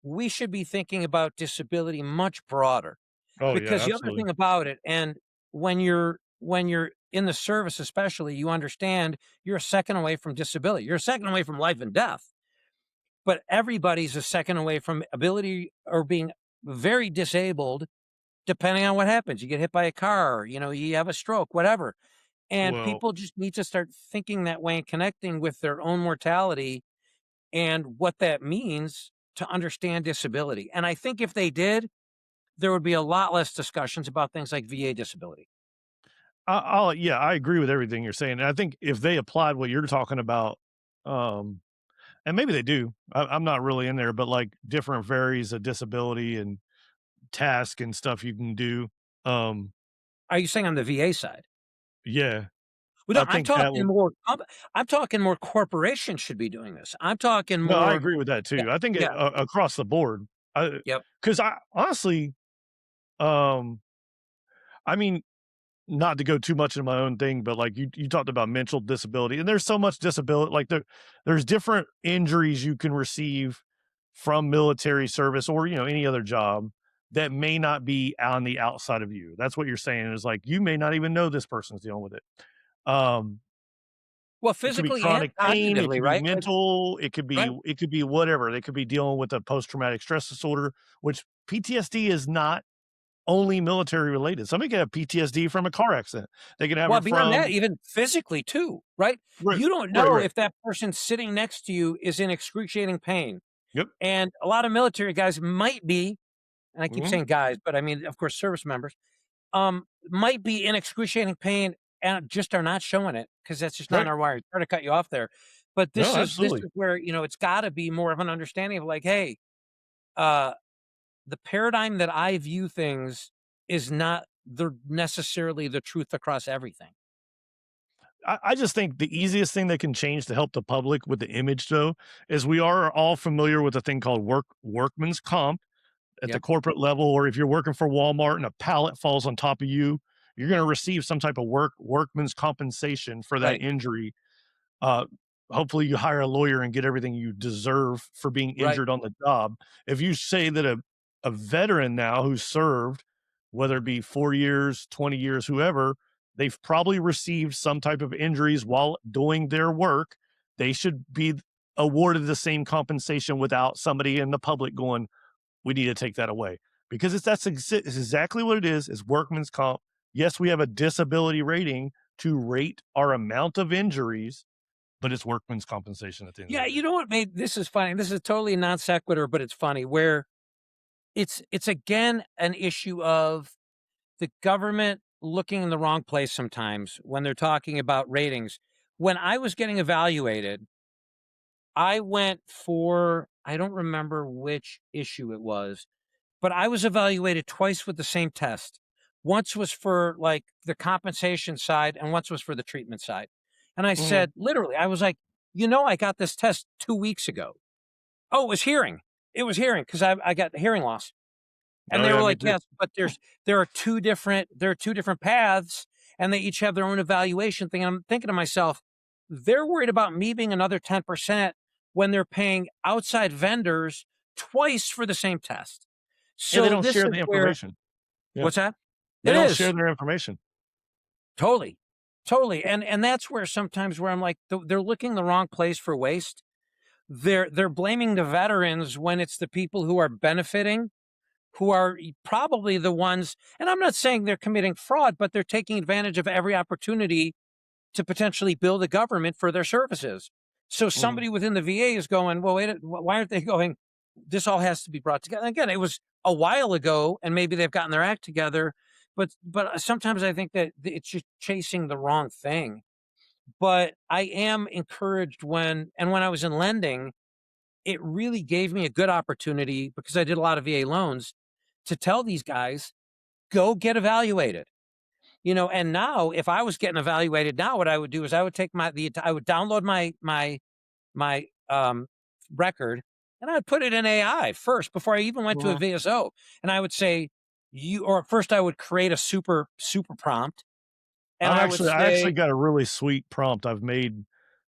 we should be thinking about disability much broader. Oh, yeah, Because the other absolutely. thing about it, and when you're in the service especially, you understand you're a second away from disability. You're a second away from life and death, but everybody's a second away from ability or being very disabled depending on what happens. You get hit by a car, you have a stroke, whatever. And Well, people just need to start thinking that way and connecting with their own mortality and what that means to understand disability. And I think if they did, there would be a lot less discussions about things like VA disability. yeah, I agree with everything you're saying. And I think if they applied what you're talking about, um, and maybe they do, I'm not really in there, but like different varies of disability and task and stuff you can do. Um, Are you saying on the VA side? yeah, Well, no, I think that would. I'm talking more corporations should be doing this. I'm talking No, I more. agree with that Yeah, too. I think yeah, across the board, yep. because I honestly, um, I mean, not to go too much in my own thing, but like you talked about mental disability, and there's so much disability. Like there's different injuries you can receive from military service or any other job that may not be on the outside of you. That's what you're saying is like you may not even know this person's dealing with it. Um, Well, it could be physically and chronic pain, it cognitively, could be right? Like, mental, right. it could be whatever. They could be dealing with a post traumatic stress disorder, which PTSD is not only military related. Somebody can have PTSD from a car accident. They can have Well, it beyond that, from. even physically too, right? Right, You don't right, know right. if that person sitting next to you is in excruciating pain. Yep. And a lot of military guys might be, and I keep Mhm. saying guys, but I mean, of course, service members, might be in excruciating pain and just are not showing it because that's just not in Right. our wire. Sorry to cut you off there, but No, this absolutely. is where it's got to be more of an understanding of like, hey, uh, the paradigm that I view things is not necessarily the truth across everything. I just think the easiest thing they can change to help the public with the image though is we are all familiar with a thing called workman's comp at the Yep. corporate level, or if you're working for Walmart and a pallet falls on top of you, you're going to receive some type of workman's compensation for that Right. injury. Uh, Hopefully, you hire a lawyer and get everything you deserve for being Right. injured on the job. If you say that a veteran now who's served, whether it be 4 years, 20 years, whoever, they've probably received some type of injuries while doing their work. They should be awarded the same compensation without somebody in the public going, "We need to take that away," because it's exactly what it is workman's comp. Yes, we have a disability rating to rate our amount of injuries, but it's workman's compensation at the end of Yeah. the You day. know what made this is funny. This is totally non sequitur, but it's funny where it's again an issue of the government looking in the wrong place sometimes when they're talking about ratings. When I was getting evaluated, I went for, I don't remember which issue it was, but I was evaluated twice with the same test. Once was for like the compensation side, and once was for the treatment side. And I Mhm. said, literally, I was like, I got this test 2 weeks ago. Oh, it was hearing. It was hearing because I got hearing loss. And Oh, they were yeah, me like, too. "Yes, but there are 2 different paths, and they each have their own evaluation thing." And I'm thinking to myself, they're worried about me being another 10% when they're paying outside vendors twice for the same test. Yeah, they So don't this share is the where information. Yeah, what's that? they It don't share is. their information. Totally. Totally. And that's where sometimes where I'm like, they're looking the wrong place for waste. They're blaming the veterans when it's the people who are benefiting who are probably the ones, and I'm not saying they're committing fraud, but they're taking advantage of every opportunity to potentially build a government for their services. So Mhm. somebody within the VA is going, well, wait, why aren't they going? This all has to be brought together. Again, it was a while ago, and maybe they've gotten their act together. But sometimes I think that it's just chasing the wrong thing. But I am encouraged when I was in lending, it really gave me a good opportunity because I did a lot of VA loans to tell these guys, go get evaluated. And now if I was getting evaluated now, what I would do is I would take I would download my record and I'd put it in AI first before I even went to a Mhm. VSO. And I would say, or first I would create a super prompt and I would I actually say, got a really sweet prompt I've made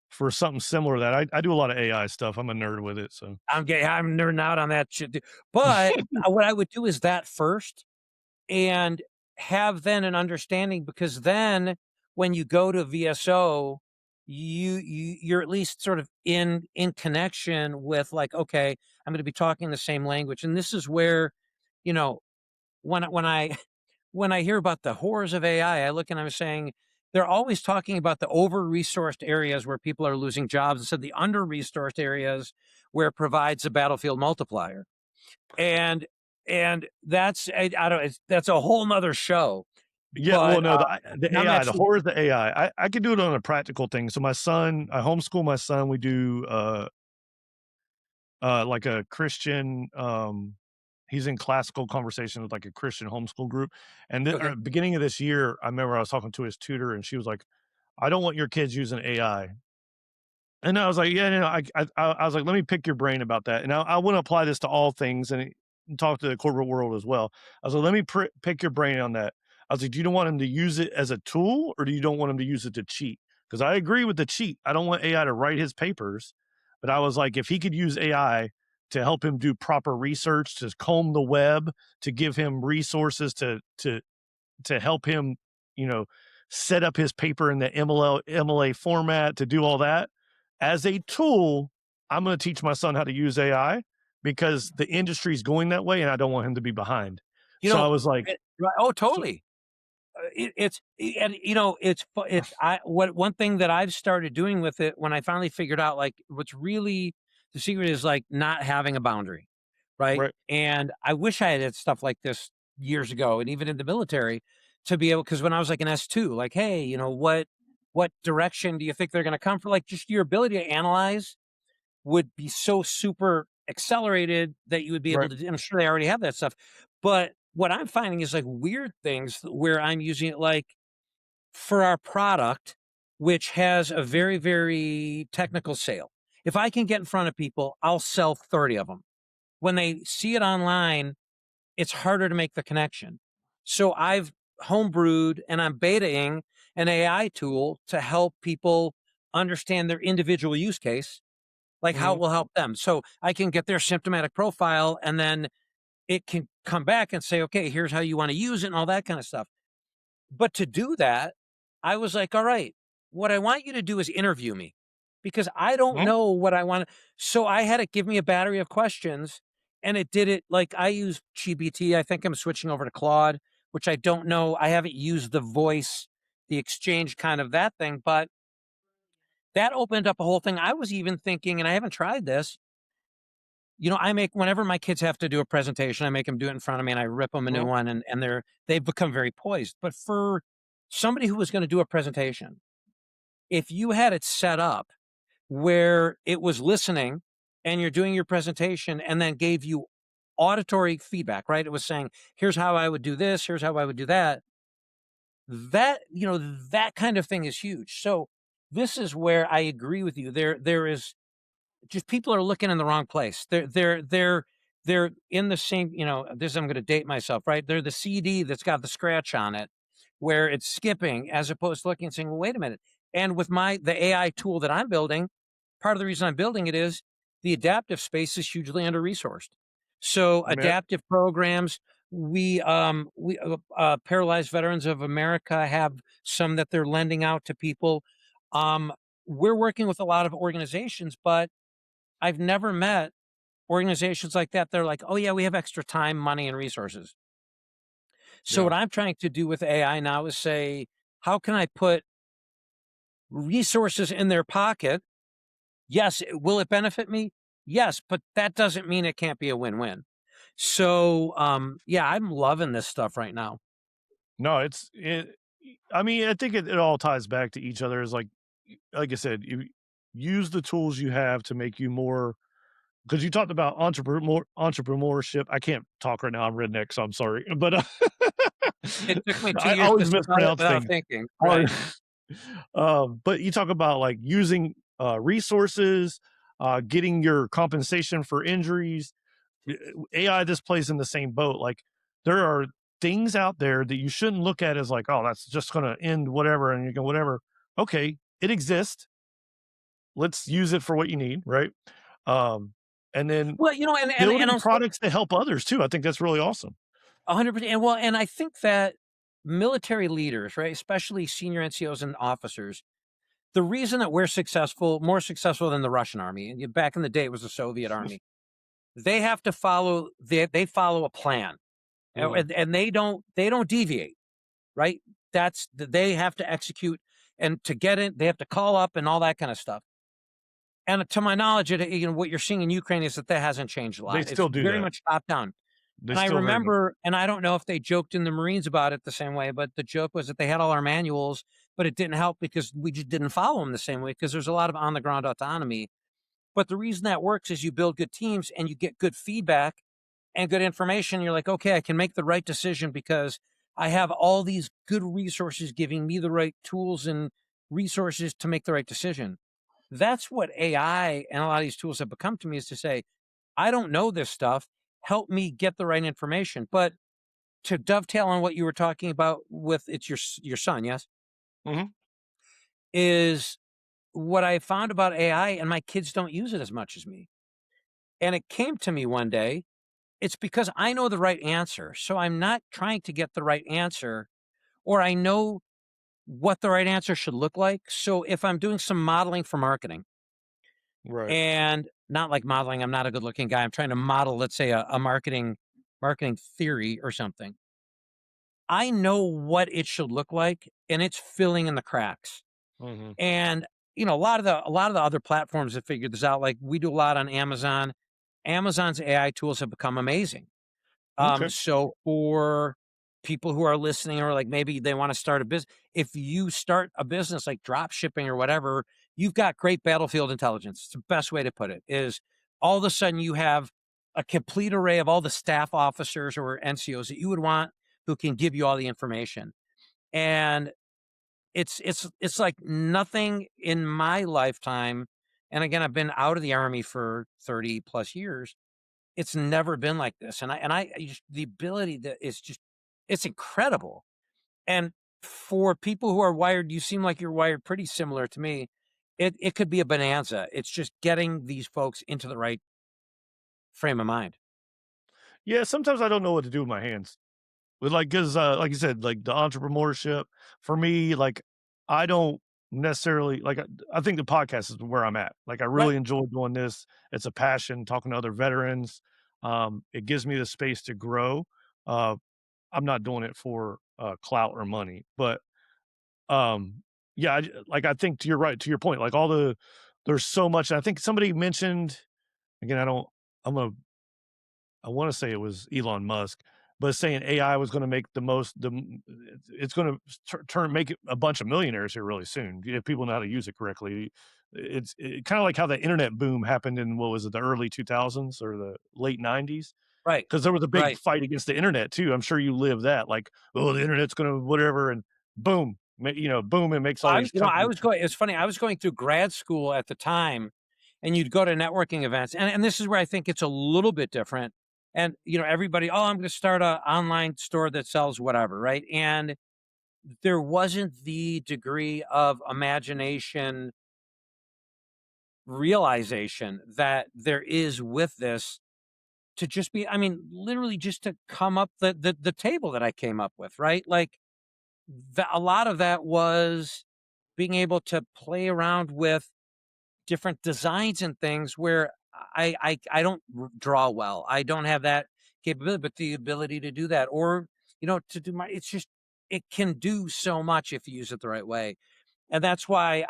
for something similar to that. I do a lot of AI stuff. I'm a nerd with it, so. I'm nerding out on that shit. But what I would do is that first and have then an understanding because then when you go to VSO, you're at least sort of in connection with like, okay, I'm going to be talking the same language. And this is where, you know, when I when I hear about the horrors of AI, I look and I'm saying they're always talking about the over-resourced areas where people are losing jobs instead of the under-resourced areas where it provides a battlefield multiplier. And that's I don't that's a whole nother show. Yeah, well, But no, the I'm AI, the actually horror of the AI. I could do it on a practical thing. So my son, I homeschool my son. We do like a Christian, he's in classical conversation with like a Christian homeschool group. And okay. beginning of this year, I remember I was talking to his tutor, and she was like, "I don't want your kids using AI." And I was like, "Yeah, no, no, I was like, let me pick your brain about that." And I want to apply this to all things and talk to the corporate world as well. I was like, "Let me pick your brain on that." I was like, "Do you don't want him to use it as a tool, or do you don't want him to use it to cheat?" Because I agree with the cheat. I don't want AI to write his papers, but I was like, if he could use AI to help him do proper research, to comb the web, to give him resources to help him, you know, set up his paper in the MLA format, to do all that as a tool. I'm going to teach my son how to use AI because the industry is going that way, and I don't want him to be behind. You So I know, was like, right, oh, so, totally. And it's what one thing that I've started doing with it when I finally figured out like what's really the secret is like not having a boundary, right? right, And I wish I had stuff like this years ago, and even in the military, to be able because when I was like an S2, like, hey, what direction do you think they're going to come for? Like, just your ability to analyze would be so super accelerated that you would be able right, to I'm sure they already have that stuff. But what I'm finding is like weird things where I'm using it like for our product, which has a very, very technical sale. If I can get in front of people, I'll sell 30 of them. When they see it online, it's harder to make the connection. So I've homebrewed and I'm betaing an AI tool to help people understand their individual use case, like how it mhm, will help them. So I can get their symptomatic profile and then it can come back and say, okay, here's how you want to use it and all that kind of stuff. But to do that, I was like, all right, what I want you to do is interview me because I don't mhm, know what I want. So I had it give me a battery of questions and it did it like I use GBT. I think I'm switching over to Claude, which I don't know. I haven't used the voice, the exchange kind of that thing, but that opened up a whole thing. I was even thinking, and I haven't tried this, I make whenever my kids have to do a presentation, I make them do it in front of me and I rip them a new mhm, one and they've become very poised. But for somebody who was going to do a presentation, if you had it set up where it was listening and you're doing your presentation and then gave you auditory feedback, right? It was saying, here's how I would do this, here's how I would do that. That kind of thing is huge. So this is where I agree with you. There is just people are looking in the wrong place. They're in the same, this I'm gonna date myself, right? They're the CD that's got the scratch on it where it's skipping as opposed to looking and saying, well, wait a minute. And with the AI tool that I'm building, part of the reason I'm building it is the adaptive space is hugely under resourced. So man, adaptive programs, we Paralyzed Veterans of America have some that they're lending out to people. Um, we're working with a lot of organizations, but I've never met organizations like that. They're like, "Oh, yeah, we have extra time, money, and resources." So yeah. what I'm trying to do with AI now is say, how can I put resources in their pocket? Yes, will it benefit me? Yes, but that doesn't mean it can't be a win-win. So, yeah, I'm loving this stuff right now. No, I mean, I think it all ties back to each other. Is like I said, you use the tools you have to make you more. Because you talked about entrepreneurship. I can't talk right now. I'm redneck, so I'm sorry, but It took me 2 I years to always say about it mispronounce without things. thinking, Always right? But you talk about, like, using, resources, getting your compensation for injuries. AI, this plays in the same boat. Like, there are things out there that you shouldn't look at as like, "Oh, that's just gonna end whatever," and you go, "Whatever." Okay, it exists. Let's use it for what you need, right? Um, and then Well, and building also products to help others too. I think that's really awesome. 100%. And well, and I think that military leaders, right, especially senior NCOs and officers, the reason that we're successful, more successful than the Russian army, and back in the day it was the Soviet army, they have to follow they follow a plan. Mhm. and they don't deviate, right? They have to execute, and to get it, they have to call up and all that kind of stuff. And to my knowledge, what you're seeing in Ukraine is that hasn't changed a They lot. It's still do very that. much top down. They And I still very much remember, and I don't know if they joked in the Marines about it the same way, but the joke was that they had all our manuals, but it didn't help because we just didn't follow them the same way because there's a lot of on the ground autonomy. But the reason that works is you build good teams and you get good feedback and good information. You're like, okay, I can make the right decision because I have all these good resources giving me the right tools and resources to make the right decision. That's what AI and a lot of these tools have become to me, is to say, I don't know this stuff. Help me get the right information. But to dovetail on what you were talking about with, it's your son, yes, Mhm. is what I found about AI, and my kids don't use it as much as me. And it came to me one day. It's because I know the right answer. So I'm not trying to get the right answer, or I know what the right answer should look like. So if I'm doing some modeling for marketing, Right. and not like modeling, I'm not a good looking guy. I'm trying to model, let's say, a marketing theory or something. I know what it should look like, and it's filling in the cracks. Mhm. And a lot of the other platforms have figured this out. Like, we do a lot on Amazon. Amazon's AI tools have become amazing. Okay. So for people who are listening, or like maybe they want to start a business, if you start a business like drop shipping or whatever, you've got great battlefield intelligence. It's the best way to put it. Is all of a sudden you have a complete array of all the staff officers or NCOs that you would want, who can give you all the information. And it's like nothing in my lifetime. And again, I've been out of the Army for 30 plus years. It's never been like this, the ability that is just, it's incredible. And for people who are wired, you seem like you're wired pretty similar to me. It could be a bonanza. It's just getting these folks into the right frame of mind. Yeah, sometimes I don't know what to do with my hands. With like, cause like you said, like the entrepreneurship for me, like I don't necessarily like. I think the podcast is where I'm at. Like I Right. really enjoy doing this. It's a passion talking to other veterans. It gives me the space to grow. Uh, I'm not doing it for clout or money, but um, yeah, like I think to your right to your point, like there's so much. I think somebody mentioned again. I don't. I'm gonna I wanna say it was Elon Musk, but saying AI was gonna make it's gonna turn make it a bunch of millionaires here really soon, if people know how to use it correctly. It's kinda like how the internet boom happened in, what was it, the early 2000s or the late 90s? Right. Because there was a big Right. fight against the internet too, I'm sure you lived that, like, "Oh, the internet's gonna whatever," and boom, boom, it makes all I these I companies. was going It's funny, I was going through grad school at the time, and you'd go to networking events, and this is where I think it's a little bit different. And, everybody, "Oh, I'm gonna start a online store that sells whatever," right? And there wasn't the degree of imagination, realization that there is with this, to just be, I mean, literally just to come up the table that I came up with, right? Like, a lot of that was being able to play around with different designs and things where I don't draw well. I don't have that capability, but the ability to do that, or to do my, it's just, it can do so much if you use it the right way. And that's why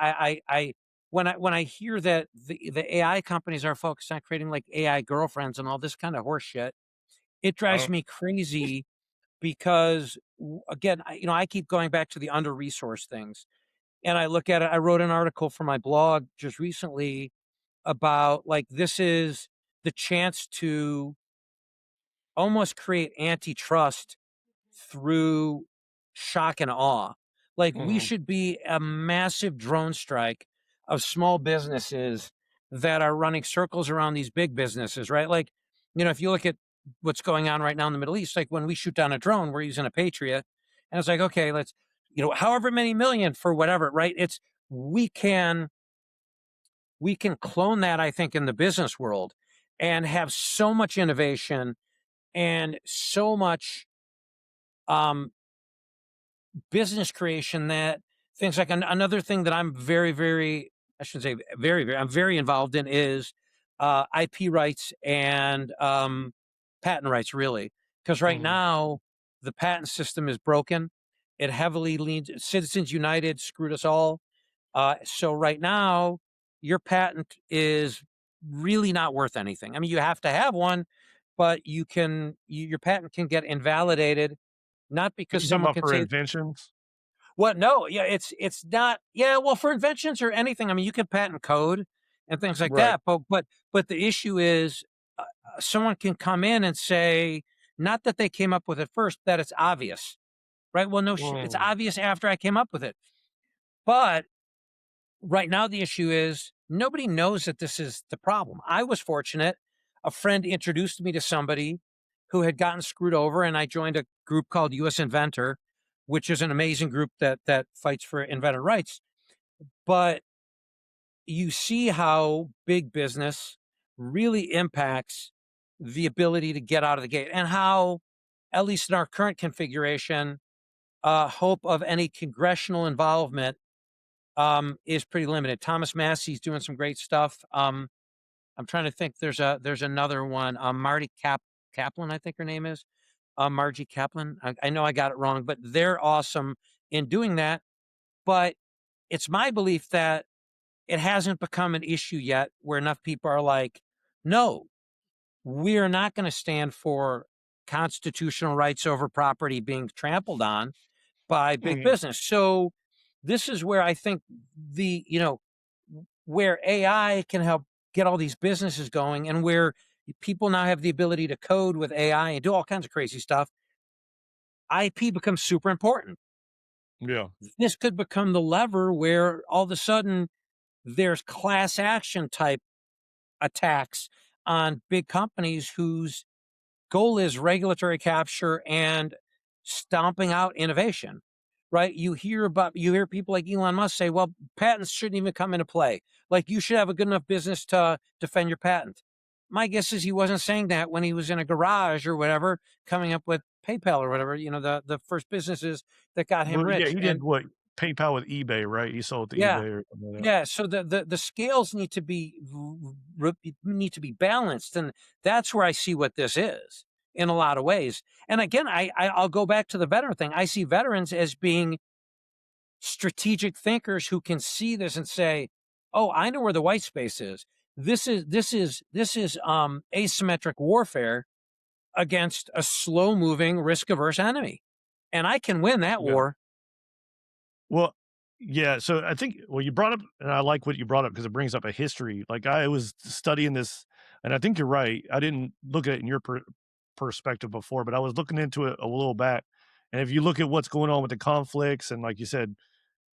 when I hear that the AI companies are focused on creating like AI girlfriends and all this kind of horse shit, it I drives don't me crazy because, again, I keep going back to the under resourced things. And I look at it. I wrote an article for my blog just recently about, like, this is the chance to almost create antitrust through shock and awe. Like, we Mhm. should be a massive drone strike of small businesses that are running circles around these big businesses, right? Like, if you look at what's going on right now in the Middle East, like when we shoot down a drone, we're using a Patriot. And it's like, okay, let's, however many million for whatever, right? We can, we can clone that, I think, in the business world, and have so much innovation and so much um, business creation, that things like, another thing that I'm very, very, I shouldn't say very, very, I'm very involved in, is IP rights and patent rights, really. because right Mhm. now the patent system is broken. It heavily leans. Citizens United screwed us all. So right now, your patent is really not worth anything. I mean, you have to have one, but your patent can get invalidated, not because You talking someone about can for say, inventions? "What? No, yeah, it's not." Yeah, well, for inventions or anything, I mean, you can patent code and things like Right. that, but the issue is, someone can come in and say, not that they came up with it first, that it's obvious, right? Well, no, it's Mm. obvious after I came up with it, but right now, the issue is nobody knows that this is the problem. I was fortunate. A friend introduced me to somebody who had gotten screwed over, and I joined a group called US Inventor, which is an amazing group that fights for inventor rights. But you see how big business really impacts the ability to get out of the gate, and how, at least in our current configuration, hope of any congressional involvement is pretty limited. Thomas Massey's doing some great stuff. I'm trying to think. There's another one. Kaplan, I think her name is. Margie Kaplan. I know I got it wrong, but they're awesome in doing that. But it's my belief that it hasn't become an issue yet where enough people are like, no, we are not going to stand for constitutional rights over property being trampled on by big Mhm. business. So this is where I think where AI can help get all these businesses going, and where people now have the ability to code with AI and do all kinds of crazy stuff. IP becomes super important. Yeah. This could become the lever where all of a sudden there's class action type attacks on big companies whose goal is regulatory capture and stomping out innovation, right? You hear people like Elon Musk say, well, patents shouldn't even come into play. Like, you should have a good enough business to defend your patent. My guess is he wasn't saying that when he was in a garage or whatever, coming up with PayPal or whatever, the first businesses that got him Well, yeah, rich. he did And what? PayPal with eBay, right? He sold to yeah, eBay or something like that. yeah, so the scales need to be balanced, and that's where I see what this is in a lot of ways. And again, I'll go back to the veteran thing. I see veterans as being strategic thinkers who can see this and say, "Oh, I know where the white space is. This is asymmetric warfare against a slow moving, risk averse enemy, and I can win that Yeah. war." Well, yeah, so I think you brought up and I like what you brought up because it brings up a history. Like, I was studying this, and I think you're right. I didn't look at it in your perspective before, but I was looking into it a little back, and if you look at what's going on with the conflicts and like you said,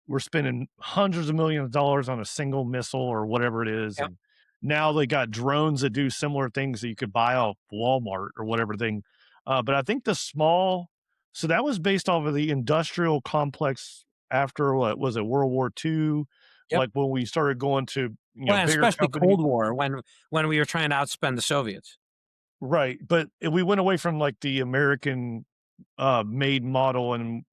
we're spending hundreds of millions of dollars on a single missile or whatever it is, Yep. and now they got drones that do similar things that you could buy off Walmart or whatever thing. But I think the small so that was based off of the industrial complex after what was it, World War II? Yep. Like when we started going to, Well, and bigger especially companies. Cold War when we were trying to outspend the Soviets. Right, but we went away from, like, the American, made model and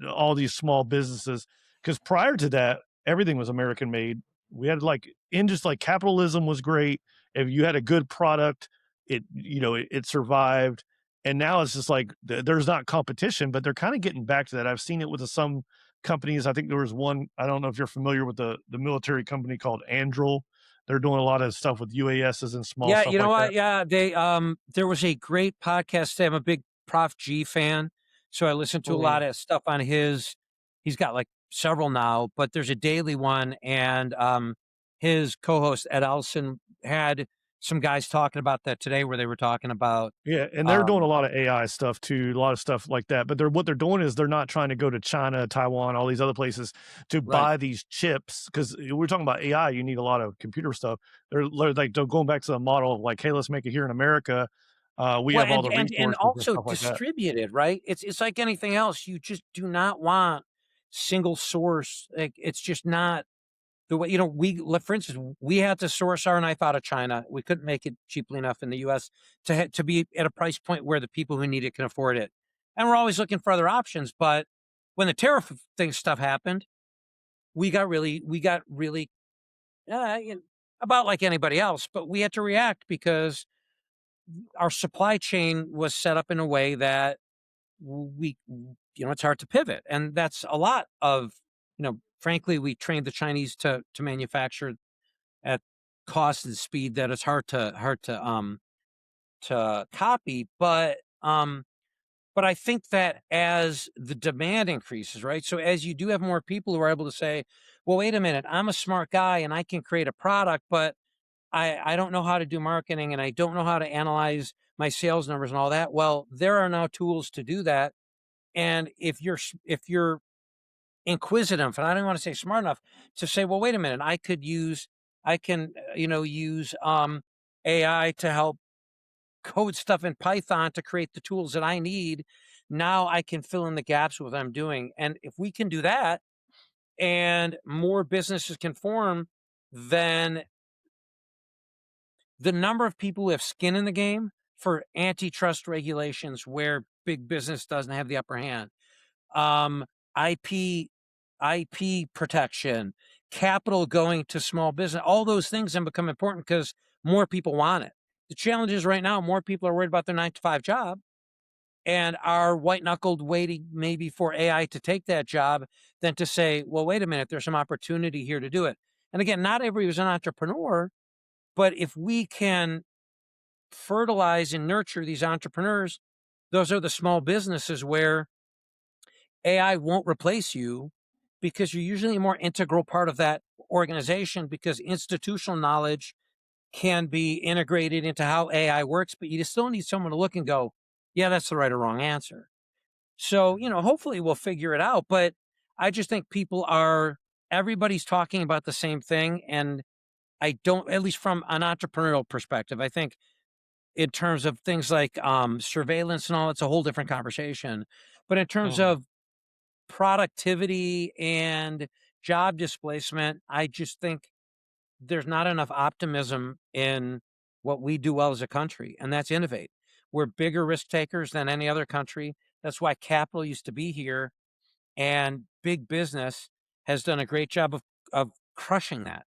all these small businesses. Because prior to that, everything was American made. We had, like in just like capitalism was great. If you had a good product, it survived, and now it's just like there's not competition, but they're kinda getting back to that. I've seen it with some companies. I think there was one I don't know if you're familiar with the military company called Anduril. They're doing a lot of stuff with UASs and small Yeah, stuff you know like that. what? Yeah, there was a great podcast today. I'm a big Prof G fan, so I listen to a Mhm. lot of stuff on his. He's got like several now, but there's a daily one, and his co-host Ed Elson had some guys talking about that today, where they were talking about, Yeah, and they're doing a um, lot of AI stuff too, a lot of stuff like that, but what they're doing is they're not trying to go to China, Taiwan, all these other places to right. buy these chips because we're talking about AI, you need a lot of computer stuff. They're going back to the model of like, "Hey, let's make it here in America. We Well, have all the and resources and also stuff like that." distributed, right? It's like anything else. You just do not want single source. Like, it's just not the way, for instance, we had to source our knife out of China. We couldn't make it cheaply enough in the US to be at a price point where the people who need it can afford it. And we're always looking for other options. But when the tariff thing stuff happened, we got really, about like anybody else, but we had to react because our supply chain was set up in a way that it's hard to pivot. And that's a lot of, frankly, we trained the Chinese to manufacture at cost and speed that is hard to copy. But I think that as the demand increases, right? So as you do have more people who are able to say, well, wait a minute, I'm a smart guy and I can create a product, but I don't know how to do marketing and I don't know how to analyze my sales numbers and all that. Well, there are now tools to do that. And if you're inquisitive, and I don't want to say smart enough to say, well, wait a minute, I can use AI to help code stuff in Python to create the tools that I need. Now I can fill in the gaps with what I'm doing. And if we can do that and more businesses can form, then the number of people who have skin in the game for antitrust regulations where big business doesn't have the upper hand, um, IP, IP protection, capital going to small business, all those things then become important because more people want it. The challenge is right now, more people are worried about their 9 to 5 job and are white knuckled waiting maybe for AI to take that job than to say, well, wait a minute, there's some opportunity here to do it. And again, not everybody is an entrepreneur, but if we can fertilize and nurture these entrepreneurs, those are the small businesses where AI won't replace you because you're usually a more integral part of that organization because institutional knowledge can be integrated into how AI works, but you still need someone to look and go, yeah, that's the right or wrong answer. So, hopefully we'll figure it out. But I just think everybody's talking about the same thing. And I don't, at least from an entrepreneurial perspective, I think in terms of things like surveillance and all, it's a whole different conversation. But in terms Mhm. of productivity and job displacement, I just think there's not enough optimism in what we do well as a country, and that's innovate. We're bigger risk takers than any other country. That's why capital used to be here, and big business has done a great job of crushing that.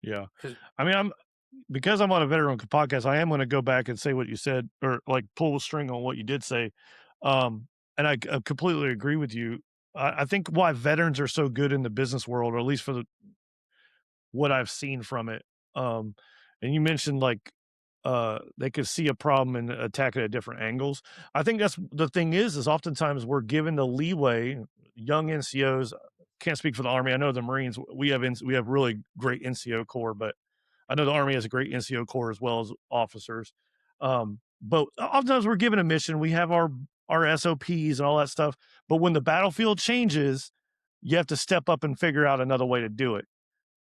Yeah. 'Cause I mean, because I'm on a veteran podcast, I am gonna go back and say what you said or, like, pull a string on what you did say. And I completely agree with you. I think why veterans are so good in the business world, or at least for what I've seen from it, um, and you mentioned, like, they could see a problem and attack it at different angles. I think that's the thing is oftentimes we're given the leeway, young NCOs can't speak for the Army, I know the Marines, we have really great NCO corps, but I know the Army has a great NCO corps as well as officers. But oftentimes we're given a mission, we have our SOPs and all that stuff. But when the battlefield changes, you have to step up and figure out another way to do it.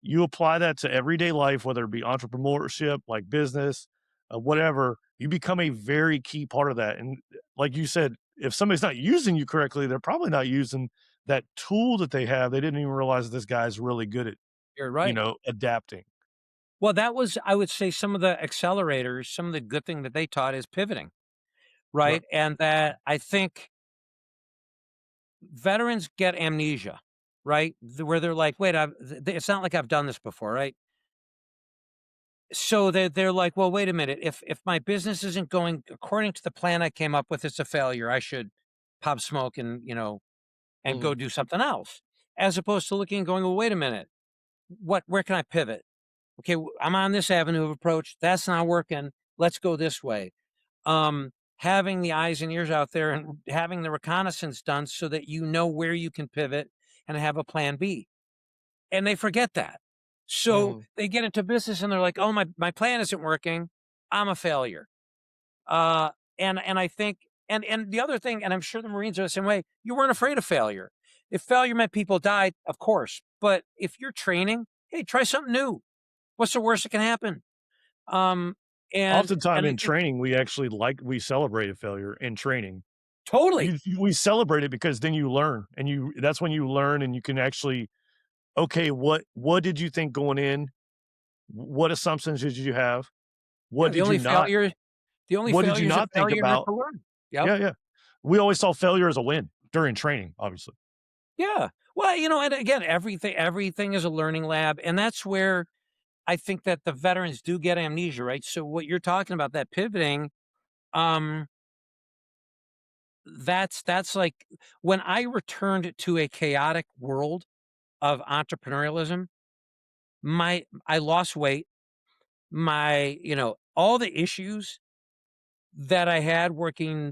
You apply that to everyday life, whether it be entrepreneurship, like business, whatever, you become a very key part of that. And like you said, if somebody's not using you correctly, they're probably not using that tool that they have. They didn't even realize this guy's really good at, you're right. adapting. Well, that was, I would say, some of the accelerators, some of the good thing that they taught is pivoting, Right. right? And that I think veterans get amnesia, right? Where they're like, wait, it's not like I've done this before, right? So they're like, well, wait a minute. If my business isn't going according to the plan I came up with, it's a failure. I should pop smoke and go Mhm. do something else. As opposed to looking and going, well, wait a minute. Where can I pivot? Okay, I'm on this avenue of approach. That's not working. Let's go this way. Having the eyes and ears out there and having the reconnaissance done so that you know where you can pivot and have a plan B. And they forget that. So Mhm. they get into business and they're like, oh, my plan isn't working. I'm a failure. Uh, and I think, and the other thing, and I'm sure the Marines are the same way, you weren't afraid of failure. If failure meant people died, of course. But if you're training, hey, try something new. What's the worst that can happen? Um, Oftentimes and I in think training, we celebrate a failure in training. totally. We celebrate it because then you learn, and that's when you learn and you can actually, okay, what did you think going in? What assumptions did you have? Yeah, What did you not the only what did you failure is a not think failure not about? to learn. Yep. Yeah, yeah. We always saw failure as a win during training, obviously. Yeah. Well, and again, everything is a learning lab, and that's where I think that the veterans do get amnesia, right? So what you're talking about, that pivoting, um, that's like when I returned to a chaotic world of entrepreneurialism, I lost weight, all the issues that I had working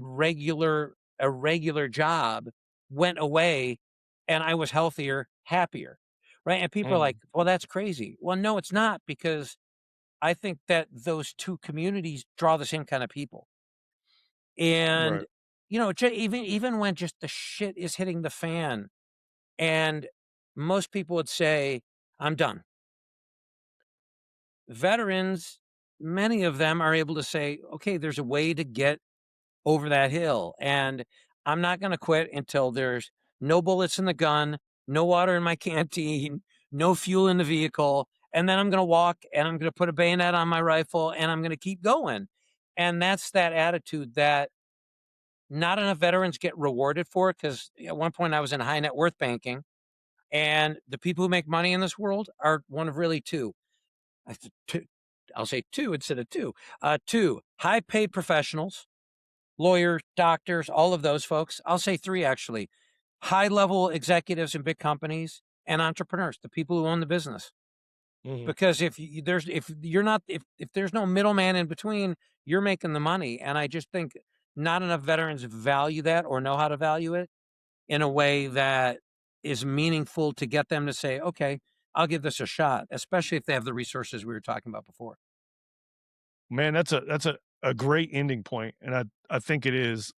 a regular job went away, and I was healthier, happier, right? And people are like, Mhm. "Well, that's crazy." Well, no, it's not, because I think that those 2 communities draw the same kind of people. And, Right. even when just the shit is hitting the fan, and most people would say, "I'm done." Veterans, many of them are able to say, "Okay, there's a way to get over that hill, and I'm not gonna quit until there's no bullets in the gun, no water in my canteen, no fuel in the vehicle, and then I'm gonna walk, and I'm gonna put a bayonet on my rifle, and I'm gonna keep going." And that's that attitude that not enough veterans get rewarded for, because at one point I was in high net worth banking, and the people who make money in this world are one of really 2. I said 2, I'll say 2 instead of 2. 2 high paid professionals, lawyers, doctors, all of those folks. I'll say 3, actually. High level executives in big companies and entrepreneurs, the people who own the business. Mhm. Because if you're not if there's no middleman in between, you're making the money. And I just think not enough veterans value that or know how to value it in a way that is meaningful to get them to say, "Okay, I'll give this a shot," especially if they have the resources we were talking about before. Man, that's a great ending point, and I think it is,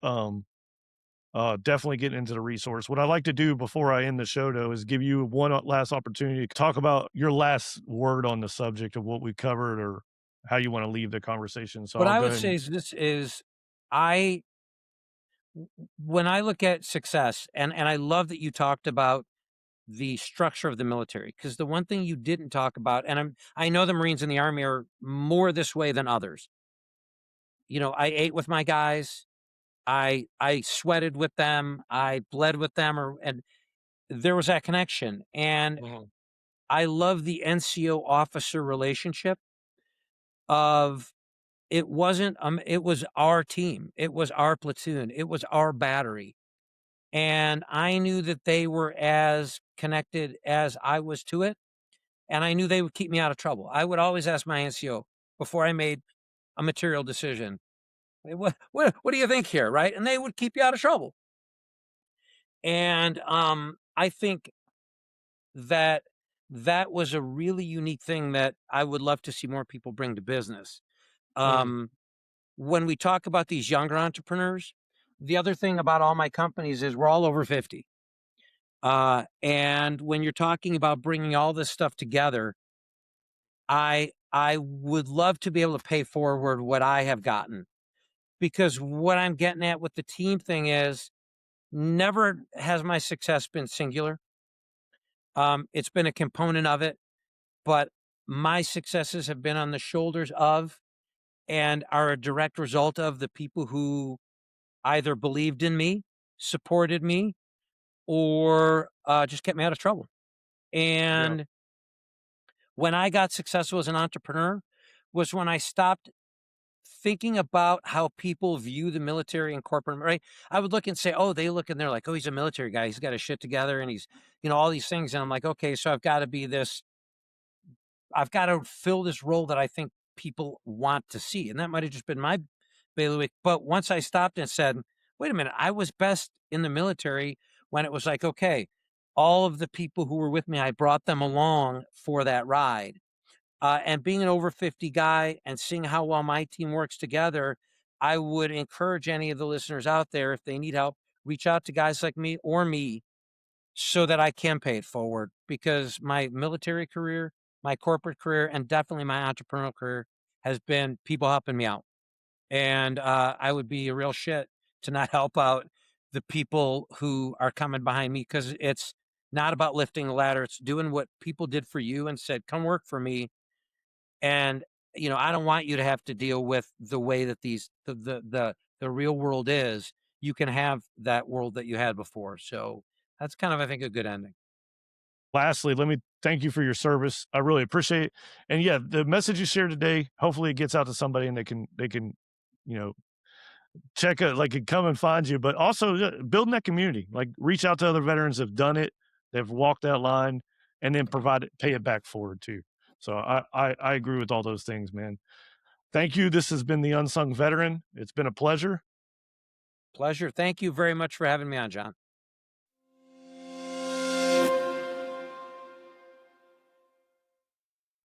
definitely getting into the resource. What I like to do before I end the show, though, is give you one last opportunity to talk about your last word on the subject of what we covered or how you wanna leave the conversation. So What I'll I go would ahead say and is this is I when I look at success, and I love that you talked about the structure of the military, because the one thing you didn't talk about, and I know the Marines and the Army are more this way than others. I ate with my guys, I sweated with them, I bled with them, and there was that connection. And Mhm. I love the NCO officer relationship of, it was our team, it was our platoon, it was our battery. And I knew that they were as connected as I was to it, and I knew they would keep me out of trouble. I would always ask my NCO before I made a material decision, "Hey, what do you think here?" Right? And they would keep you out of trouble. And I think that that was a really unique thing that I would love to see more people bring to business. Mhm. Um, when we talk about these younger entrepreneurs, the other thing about all my companies is we're all over 50. And when you're talking about bringing all this stuff together, I would love to be able to pay forward what I have gotten, because what I'm getting at with the team thing is never has my success been singular. It's been a component of it, but my successes have been on the shoulders of and are a direct result of the people who either believed in me, supported me, or just kept me out of trouble. Yeah. And when I got successful as an entrepreneur was when I stopped thinking about how people view the military and corporate, right? I would look and say, "Oh, they look and they're like, oh, he's a military guy. He's got his shit together and he's, all these things." And I'm like, "Okay, so I've got to fill this role that I think people want to see." And that might have just been my bailiwick. But once I stopped and said, "Wait a minute, I was best in the military when it was like, okay, all of the people who were with me, I brought them along for that ride." And being an over 50 guy and seeing how well my team works together, I would encourage any of the listeners out there, if they need help, reach out to guys like me so that I can pay it forward, because my military career, my corporate career, and definitely my entrepreneurial career has been people helping me out. And I would be a real shit to not help out the people who are coming behind me, because it's not about lifting the ladder. It's doing what people did for you and said, "Come work for me." And, I don't want you to have to deal with the way that the real world is. You can have that world that you had before. So that's kind of, I think, a good ending. Lastly, let me Thank you for your service. I really appreciate it. And yeah, the message you shared today, hopefully it gets out to somebody and they can, you know, check it, like, it come and find you, but also building that community, like reach out to other veterans that have done it, they've walked that line, and then provide it, pay it back forward too. So I agree with all those things, man. Thank you. This has been the Unsung Veteran. It's been a pleasure. Pleasure. Thank you very much for having me on, John.